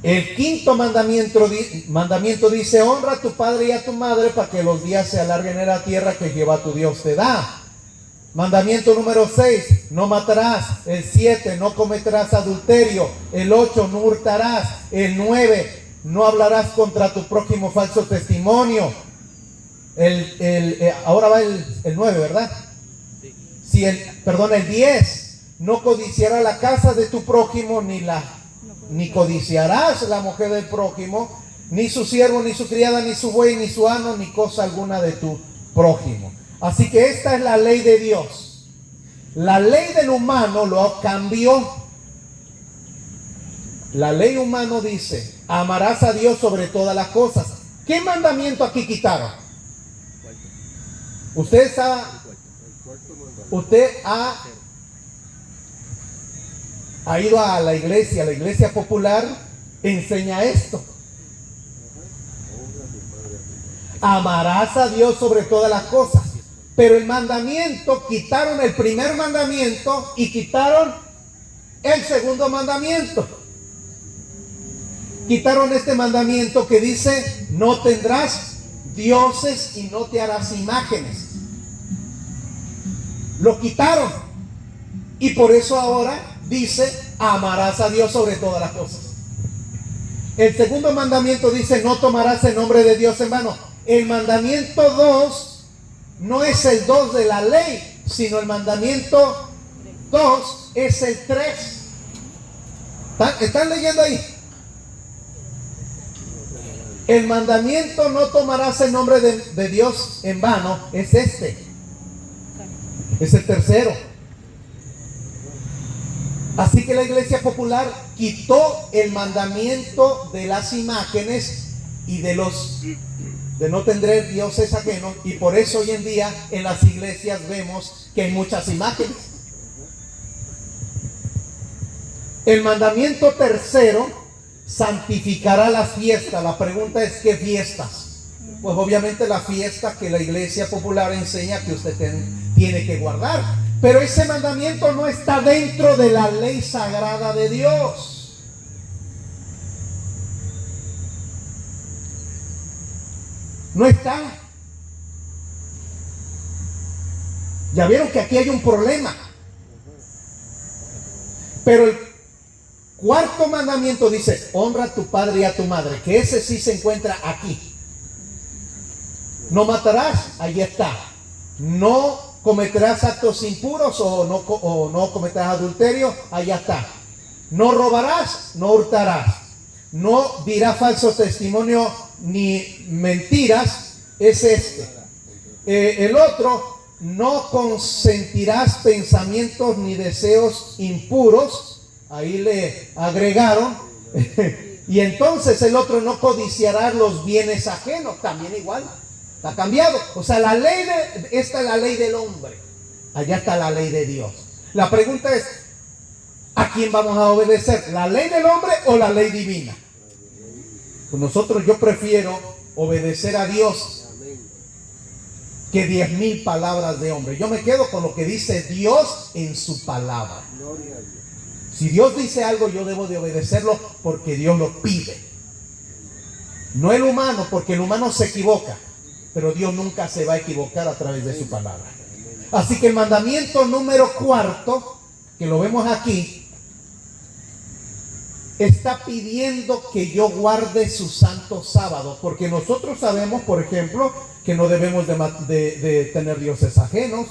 El quinto mandamiento dice, honra a tu padre y a tu madre para que los días se alarguen en la tierra que Jehová tu Dios te da. Mandamiento número 6, no matarás. El 7, no cometerás adulterio. El 8, no hurtarás. El 9, no hablarás contra tu prójimo falso testimonio. Ahora va el 9, ¿verdad? Sí, el 10, no codiciarás la casa de tu prójimo, ni codiciarás la mujer del prójimo, ni su siervo, ni su criada, ni su buey, ni su asno, ni cosa alguna de tu prójimo. Así que esta es la ley de Dios. La ley del humano lo cambió. La ley humana dice, amarás a Dios sobre todas las cosas. ¿Qué mandamiento aquí quitaron? Usted ha ido a la iglesia popular, enseña esto. Amarás a Dios sobre todas las cosas. Pero el mandamiento, quitaron el primer mandamiento y quitaron el segundo mandamiento. Quitaron este mandamiento que dice, no tendrás dioses y no te harás imágenes. Lo quitaron. Y por eso ahora dice, amarás a Dios sobre todas las cosas. El segundo mandamiento dice, no tomarás el nombre de Dios en vano. El mandamiento 2 no es el 2 de la ley, sino el mandamiento 2 es el 3. ¿Están leyendo ahí? El mandamiento no tomarás el nombre de Dios en vano es este. Es el tercero. Así que la iglesia popular quitó el mandamiento de las imágenes y de no tendré dioses ajenos, y por eso hoy en día en las iglesias vemos que hay muchas imágenes. El mandamiento tercero, santificará las fiestas. La pregunta es, ¿qué fiestas? Pues obviamente la fiesta que la iglesia popular enseña que usted tiene que guardar. Pero ese mandamiento no está dentro de la ley sagrada de Dios. No está. Ya vieron que aquí hay un problema. Pero el cuarto mandamiento dice, honra a tu padre y a tu madre, que ese sí se encuentra aquí. No matarás, ahí está. No cometerás actos impuros o no cometerás adulterio, allá está. No robarás, no hurtarás. No dirás falso testimonio ni mentiras, es este. El otro, no consentirás pensamientos ni deseos impuros. Ahí le agregaron. Y entonces el otro, no codiciarás los bienes ajenos. También igual, está cambiado. O sea, esta es la ley del hombre. Allá está la ley de Dios. La pregunta es, ¿a quién vamos a obedecer? ¿La ley del hombre o la ley divina? Pues yo prefiero obedecer a Dios que 10,000 palabras de hombre. Yo me quedo con lo que dice Dios en su palabra. Si Dios dice algo, yo debo de obedecerlo porque Dios lo pide. No el humano, porque el humano se equivoca, pero Dios nunca se va a equivocar a través de su palabra. Así que el mandamiento número 4, que lo vemos aquí, está pidiendo que yo guarde su santo sábado, porque nosotros sabemos, por ejemplo, que no debemos de tener dioses ajenos.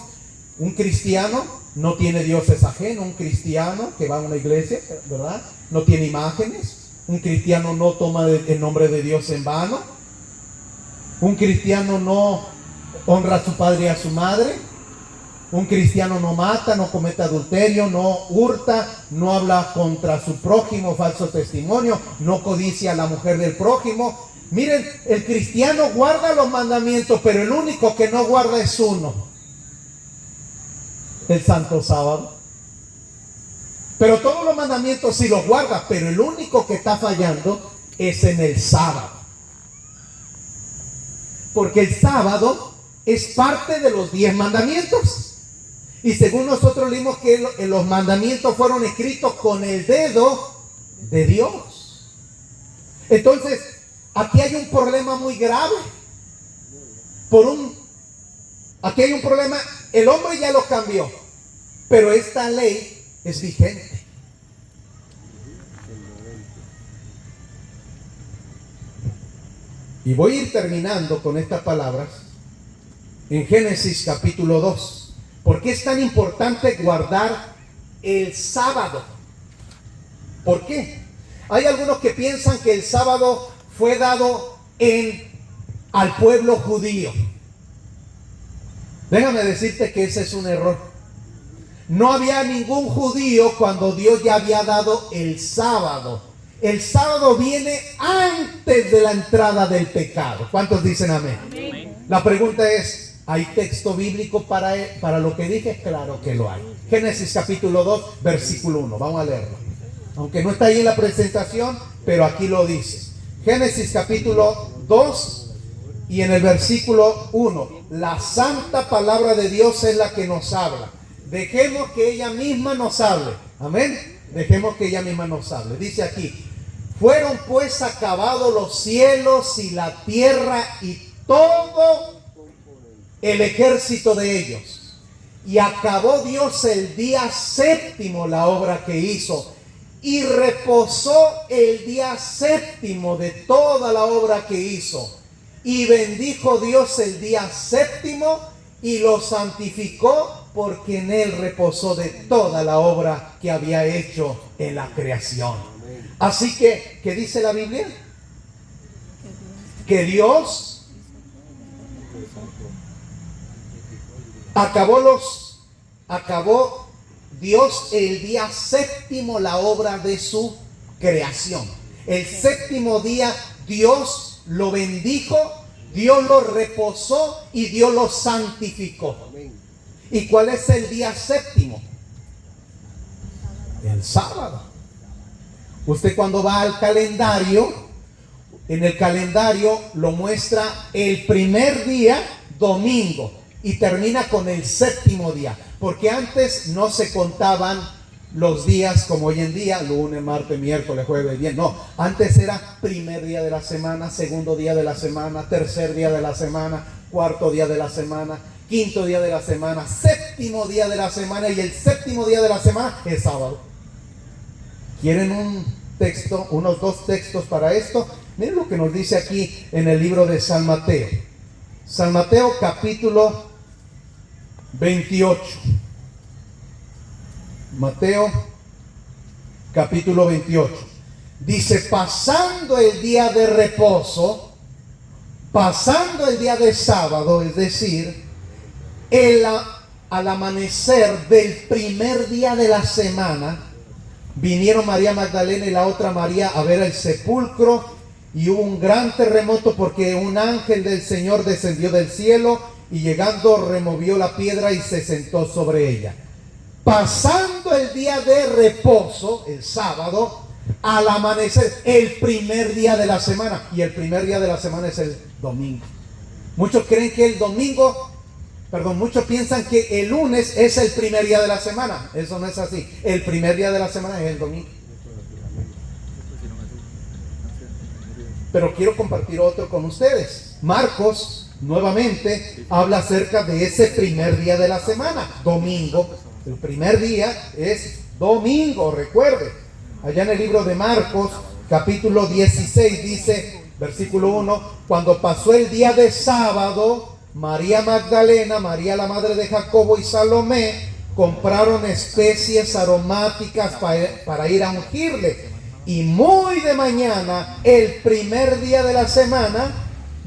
Un cristiano no tiene dioses ajenos. Un cristiano que va a una iglesia, ¿verdad?, no tiene imágenes. Un cristiano no toma el nombre de Dios en vano. Un cristiano no honra a su padre y a su madre. Un cristiano no mata, no comete adulterio, no hurta, no habla contra su prójimo, falso testimonio, no codicia a la mujer del prójimo. Miren, el cristiano guarda los mandamientos, pero el único que no guarda es uno: el santo sábado. Pero todos los mandamientos sí los guarda, pero el único que está fallando es en el sábado. Porque el sábado es parte de los 10 mandamientos. Y según nosotros leímos que los mandamientos fueron escritos con el dedo de Dios. Entonces, aquí hay un problema muy grave. Aquí hay un problema, el hombre ya lo cambió, pero esta ley es vigente. Y voy a ir terminando con estas palabras en Génesis capítulo 2. ¿Por qué es tan importante guardar el sábado? ¿Por qué? Hay algunos que piensan que el sábado fue dado al pueblo judío. Déjame decirte que ese es un error. No había ningún judío cuando Dios ya había dado el sábado. El sábado viene antes de la entrada del pecado. ¿Cuántos dicen amén? Amén. La pregunta es, ¿hay texto bíblico para lo que dije? Claro que lo hay. Génesis capítulo 2, versículo 1. Vamos a leerlo. Aunque no está ahí en la presentación, pero aquí lo dice. Génesis capítulo 2 y en el versículo 1. La santa palabra de Dios es la que nos habla. Dejemos que ella misma nos hable. Amén. Dejemos que ella misma nos hable. Dice aquí: fueron pues acabados los cielos y la tierra y todo el ejército de ellos. Y acabó Dios el día séptimo la obra que hizo. Y reposó el día séptimo de toda la obra que hizo. Y bendijo Dios el día séptimo y lo santificó, porque en él reposó de toda la obra que había hecho en la creación. Así que, ¿qué dice la Biblia? Que Dios acabó Dios el día séptimo la obra de su creación. El séptimo día Dios lo bendijo, Dios lo reposó y Dios lo santificó. ¿Y cuál es el día séptimo? El sábado. Usted cuando va al calendario, en el calendario lo muestra el primer día, domingo, y termina con el séptimo día, porque antes no se contaban los días como hoy en día, lunes, martes, miércoles, jueves, viernes. No, antes era primer día de la semana, segundo día de la semana, tercer día de la semana, cuarto día de la semana, quinto día de la semana, séptimo día de la semana, y el séptimo día de la semana es sábado. ¿Quieren un texto, unos 2 textos para esto? Miren lo que nos dice aquí en el libro de San Mateo. San Mateo capítulo 28. Mateo capítulo 28. Dice: pasando el día de reposo, pasando el día de sábado, es decir, Al amanecer del primer día de la semana, vinieron María Magdalena y la otra María a ver el sepulcro, y hubo un gran terremoto porque un ángel del Señor descendió del cielo y llegando removió la piedra y se sentó sobre ella. Pasando el día de reposo, el sábado, al amanecer, el primer día de la semana, y el primer día de la semana es el domingo. Muchos creen que el domingo, muchos piensan que el lunes es el primer día de la semana. Eso no es así. El primer día de la semana es el domingo. Pero quiero compartir otro con ustedes. Marcos, nuevamente, habla acerca de ese primer día de la semana, domingo. El primer día es domingo, recuerde. Allá en el libro de Marcos, capítulo 16, dice, versículo 1, cuando pasó el día de sábado, María Magdalena, María la madre de Jacobo y Salomé compraron especies aromáticas para ir a ungirle. Y muy de mañana, el primer día de la semana,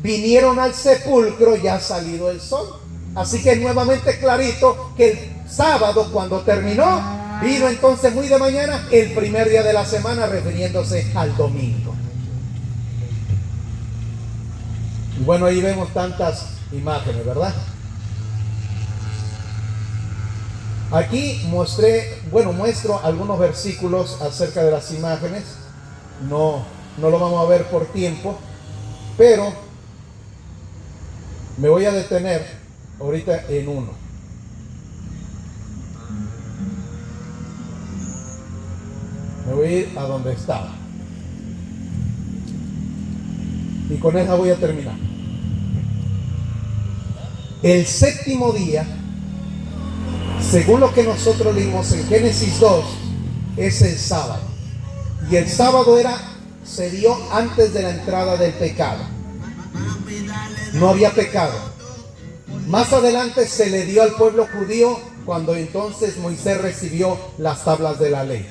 vinieron al sepulcro ya salido el sol. Así que nuevamente clarito que el sábado, cuando terminó, vino entonces muy de mañana el primer día de la semana, refiriéndose al domingo. Y bueno, ahí vemos tantas imágenes, ¿verdad? Aquí muestro algunos versículos acerca de las imágenes. No lo vamos a ver por tiempo, pero me voy a detener ahorita en uno. Me voy a ir a donde estaba. Y con esa voy a terminar. El séptimo día, según lo que nosotros leímos en Génesis 2, es el sábado. Y el sábado se dio antes de la entrada del pecado. No había pecado. Más adelante se le dio al pueblo judío cuando entonces Moisés recibió las tablas de la ley.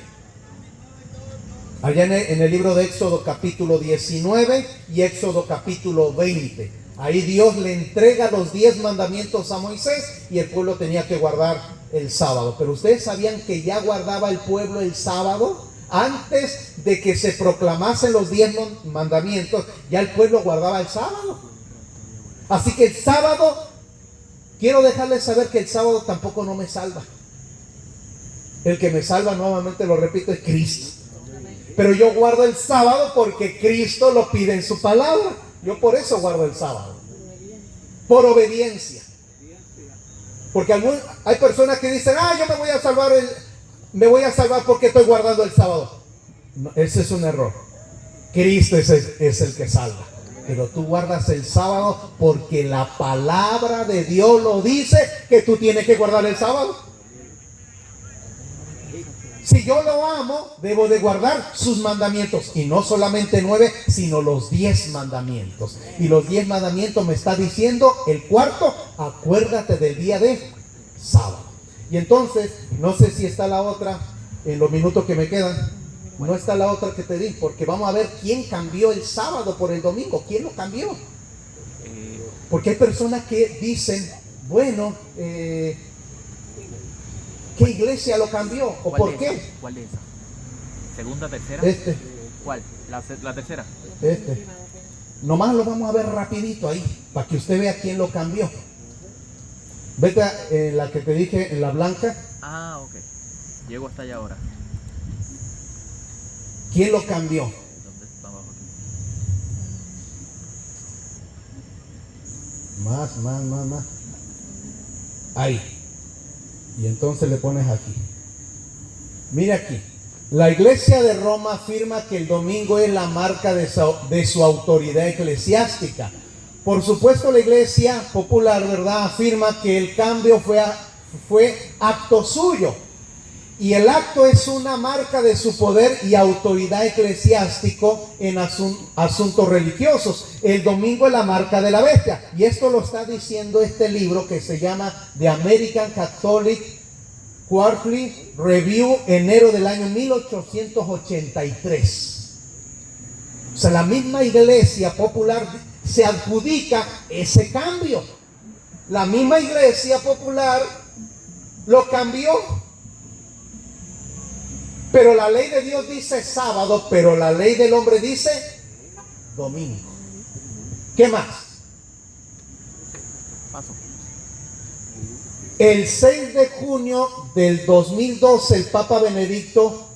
Allá en el libro de Éxodo capítulo 19 y Éxodo capítulo 20. Ahí Dios le entrega los 10 mandamientos a Moisés y el pueblo tenía que guardar el sábado. Pero ustedes sabían que ya guardaba el pueblo el sábado antes de que se proclamasen los 10 mandamientos. Ya el pueblo guardaba el sábado. Así que el sábado, quiero dejarles saber que el sábado tampoco no me salva. El que me salva, nuevamente lo repito, es Cristo. Pero yo guardo el sábado porque Cristo lo pide en su palabra. Yo por eso guardo el sábado. Por obediencia. Porque hay personas que dicen, yo me voy a salvar porque estoy guardando el sábado. No, ese es un error. Cristo es el que salva. Pero tú guardas el sábado porque la palabra de Dios lo dice, que tú tienes que guardar el sábado. Si yo lo amo, debo de guardar sus mandamientos. Y no solamente 9, sino los 10 mandamientos. Y los 10 mandamientos me está diciendo el cuarto, acuérdate del día de sábado. Y entonces, no sé si está la otra, en los minutos que me quedan, no está la otra que te di, porque vamos a ver quién cambió el sábado por el domingo. ¿Quién lo cambió? Porque hay personas que dicen, bueno, ¿qué iglesia lo cambió? ¿O por qué?
¿Cuál es esa? ¿Segunda, tercera? ¿Cuál? ¿La tercera?
Nomás lo vamos a ver rapidito ahí, para que usted vea quién lo cambió. Vete a la que te dije, en la blanca.
Ok. Llego hasta allá ahora.
¿Quién lo cambió?
¿Dónde está abajo aquí?
Más. Ahí. Y entonces le pones aquí. Mira aquí. La iglesia de Roma afirma que el domingo es la marca de su autoridad eclesiástica. Por supuesto, la iglesia popular, ¿verdad?, afirma que el cambio fue acto suyo. Y el acto es una marca de su poder y autoridad eclesiástico en asuntos religiosos. El domingo es la marca de la bestia. Y esto lo está diciendo este libro que se llama The American Catholic Quarterly Review, enero del año 1883. O sea, la misma iglesia popular se adjudica ese cambio. la misma iglesia popular lo cambió. Pero la ley de Dios dice sábado, pero la ley del hombre dice domingo. ¿Qué más?
Paso.
El 6 de junio del 2012, el Papa Benedicto,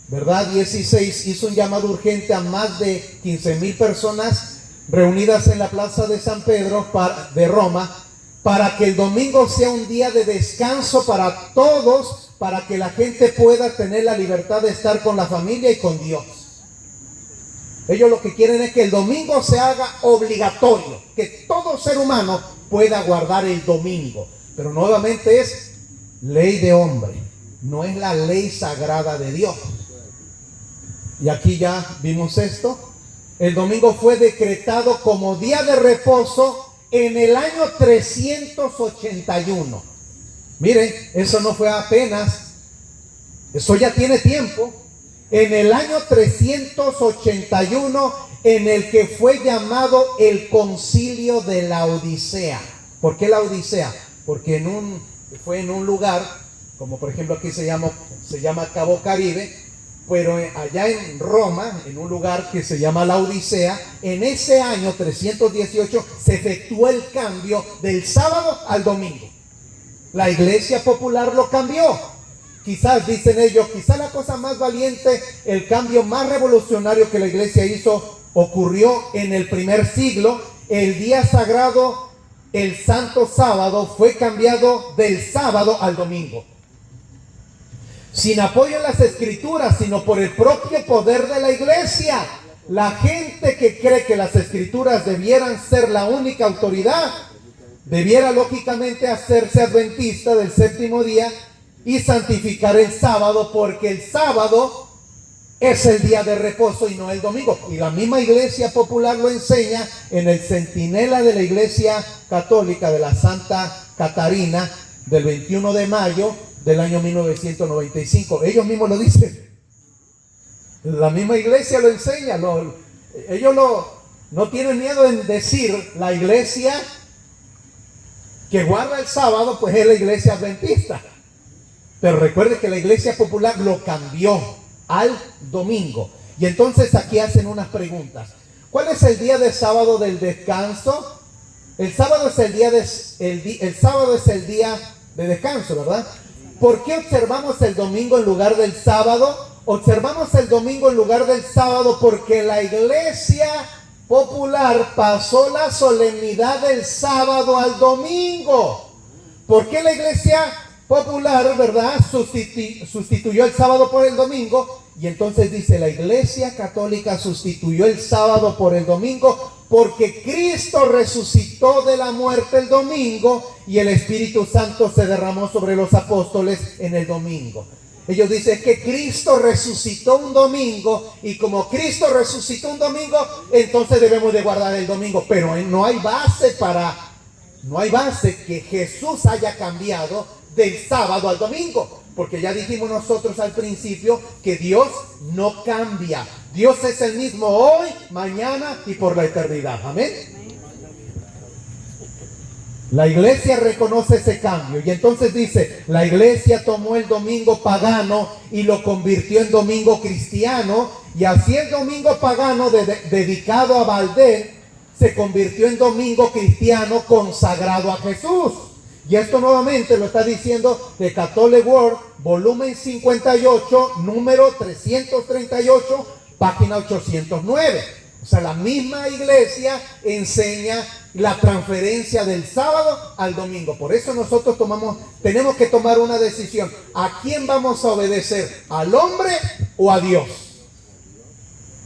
¿verdad? 16, hizo un llamado urgente a más de 15,000 personas reunidas en la Plaza de San Pedro de Roma, para que el domingo sea un día de descanso para todos, para que la gente pueda tener la libertad de estar con la familia y con Dios. Ellos lo que quieren es que el domingo se haga obligatorio, que todo ser humano pueda guardar el domingo. Pero nuevamente es ley de hombre, no es la ley sagrada de Dios. Y aquí ya vimos esto. El domingo fue decretado como día de reposo en el año 381. Miren, eso no fue apenas, eso ya tiene tiempo. En el año 381, en el que fue llamado el Concilio de la Odisea. ¿Por qué la Odisea? Porque fue en un lugar, como por ejemplo aquí se llama Cabo Caribe, pero allá en Roma, en un lugar que se llama la Odisea, en ese año 318 se efectuó el cambio del sábado al domingo. La iglesia popular lo cambió. Quizás, dicen ellos, quizás la cosa más valiente, el cambio más revolucionario que la iglesia hizo ocurrió en el primer siglo. El día sagrado, el santo sábado, fue cambiado del sábado al domingo. Sin apoyo en las escrituras, sino por el propio poder de la iglesia. La gente que cree que las escrituras debieran ser la única autoridad, debiera lógicamente hacerse adventista del séptimo día y santificar el sábado, porque el sábado es el día de reposo y no el domingo. Y la misma iglesia popular lo enseña en el Centinela de la Iglesia Católica de la Santa Catarina del 21 de mayo del año 1995. Ellos mismos lo dicen. La misma iglesia lo enseña. Ellos no tienen miedo en decir, la iglesia que guarda el sábado, pues es la iglesia adventista. Pero recuerde que la iglesia popular lo cambió al domingo. Y entonces aquí hacen unas preguntas. ¿Cuál es el día de sábado del descanso? El sábado es el día de descanso, ¿verdad? ¿Por qué observamos el domingo en lugar del sábado? Observamos el domingo en lugar del sábado porque la iglesia popular pasó la solemnidad del sábado al domingo. ¿Por qué la iglesia popular, verdad, sustituyó el sábado por el domingo? Y entonces dice, la iglesia católica sustituyó el sábado por el domingo porque Cristo resucitó de la muerte el domingo y el Espíritu Santo se derramó sobre los apóstoles en el domingo. Ellos dicen que Cristo resucitó un domingo y como Cristo resucitó un domingo, entonces debemos de guardar el domingo. Pero no hay base que Jesús haya cambiado del sábado al domingo. Porque ya dijimos nosotros al principio que Dios no cambia. Dios es el mismo hoy, mañana y por la eternidad. Amén. La iglesia reconoce ese cambio y entonces dice, la iglesia tomó el domingo pagano y lo convirtió en domingo cristiano, y así el domingo pagano dedicado a Baal se convirtió en domingo cristiano consagrado a Jesús. Y esto nuevamente lo está diciendo The Catholic World, volumen 58, número 338, página 809. O sea, la misma iglesia enseña la transferencia del sábado al domingo. Por eso nosotros tenemos que tomar una decisión. ¿A quién vamos a obedecer? ¿Al hombre o a Dios?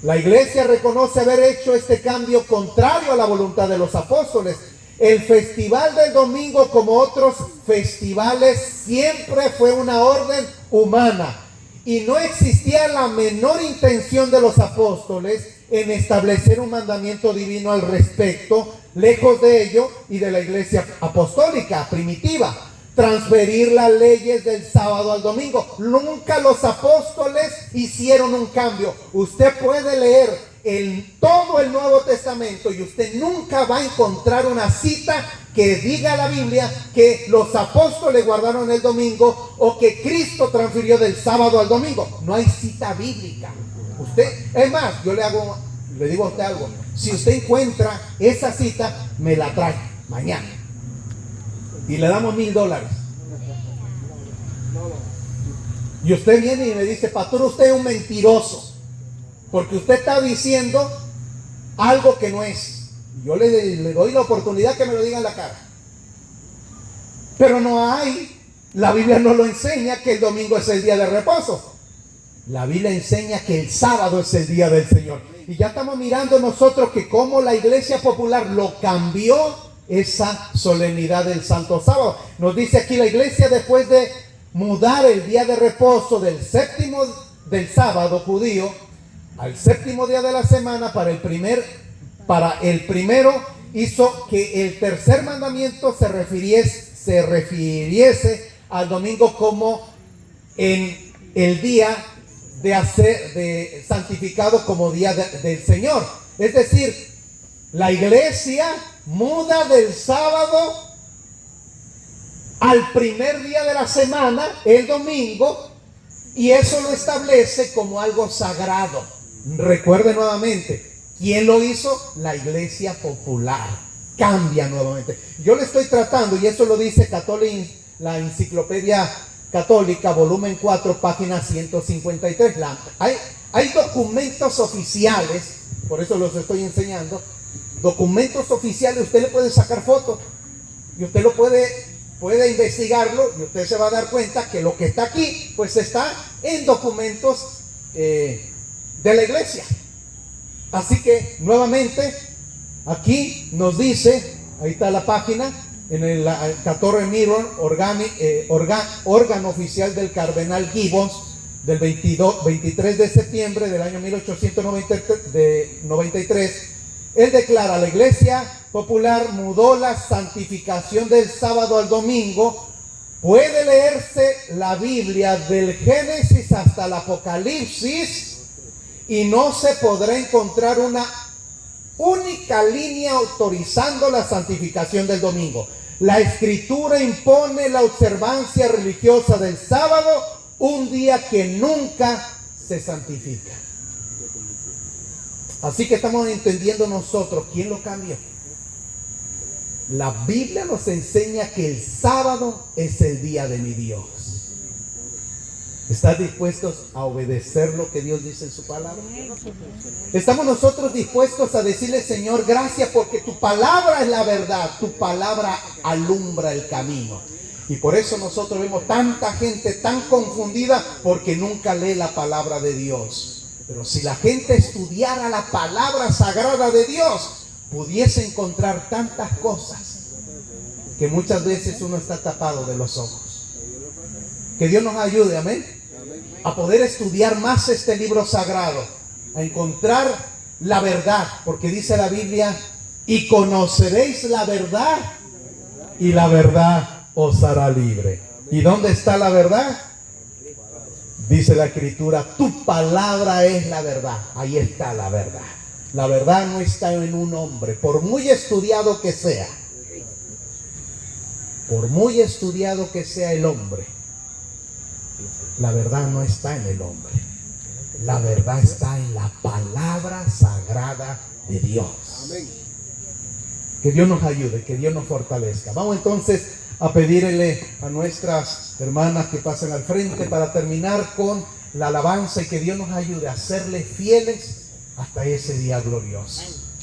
La iglesia reconoce haber hecho este cambio contrario a la voluntad de los apóstoles. El festival del domingo, como otros festivales, siempre fue una orden humana. Y no existía la menor intención de los apóstoles en establecer un mandamiento divino al respecto, lejos de ello y de la iglesia apostólica primitiva, transferir las leyes del sábado al domingo. Nunca los apóstoles hicieron un cambio. Usted puede leer en todo el Nuevo Testamento y usted nunca va a encontrar una cita que diga la Biblia que los apóstoles guardaron el domingo o que Cristo transfirió del sábado al domingo. No hay cita bíblica. Usted, es más, yo le digo a usted algo. Si usted encuentra esa cita, me la trae mañana y le damos $1,000. Y usted viene y me dice, pastor, usted es un mentiroso, porque usted está diciendo algo que no es. Yo le doy la oportunidad que me lo diga en la cara. Pero no hay, la Biblia no lo enseña que el domingo es el día de reposo. La Biblia enseña que el sábado es el día del Señor. Y ya estamos mirando nosotros que como la Iglesia Popular lo cambió esa solemnidad del Santo Sábado. Nos dice aquí la Iglesia, después de mudar el día de reposo del sábado judío al séptimo día de la semana para el primero, hizo que el tercer mandamiento se refiriese al domingo como en el día de santificado como día del Señor. Es decir, la iglesia muda del sábado al primer día de la semana, el domingo, y eso lo establece como algo sagrado. Recuerde nuevamente, ¿quién lo hizo? La Iglesia Popular. Cambia nuevamente. Yo le estoy tratando, y eso lo dice la Enciclopedia Católica, volumen 4, página 153. Hay documentos oficiales, por eso los estoy enseñando. Documentos oficiales, usted le puede sacar fotos y usted lo puede investigarlo, y usted se va a dar cuenta que lo que está aquí pues está en documentos de la iglesia. Así que nuevamente aquí nos dice, ahí está la página, en el 14 Mirror, órgano oficial del cardenal Gibbons, del 23 de septiembre del año 1893. Él declara: la Iglesia Popular mudó la santificación del sábado al domingo. Puede leerse la Biblia del Génesis hasta el Apocalipsis y no se podrá encontrar una única línea autorizando la santificación del domingo. La Escritura impone la observancia religiosa del sábado, un día que nunca se santifica. Así que estamos entendiendo nosotros, ¿quién lo cambió? La Biblia nos enseña que el sábado es el día de mi Dios. ¿Estás dispuestos a obedecer lo que Dios dice en su palabra? ¿Estamos nosotros dispuestos a decirle: Señor, gracias porque tu palabra es la verdad, tu palabra alumbra el camino? Y por eso nosotros vemos tanta gente tan confundida, porque nunca lee la palabra de Dios. Pero si la gente estudiara la palabra sagrada de Dios, pudiese encontrar tantas cosas que muchas veces uno está tapado de los ojos. Que Dios nos ayude, amén, a poder estudiar más este libro sagrado, a encontrar la verdad, porque dice la Biblia: y conoceréis la verdad, y la verdad os hará libre. ¿Y dónde está la verdad? Dice la Escritura: tu palabra es la verdad. Ahí está la verdad. La verdad no está en un hombre, por muy estudiado que sea. Por muy estudiado que sea el hombre, la verdad no está en el hombre. La verdad está en la palabra sagrada de Dios. Que Dios nos ayude, que Dios nos fortalezca. Vamos entonces a pedirle a nuestras hermanas que pasen al frente para terminar con la alabanza, y que Dios nos ayude a serle fieles hasta ese día glorioso.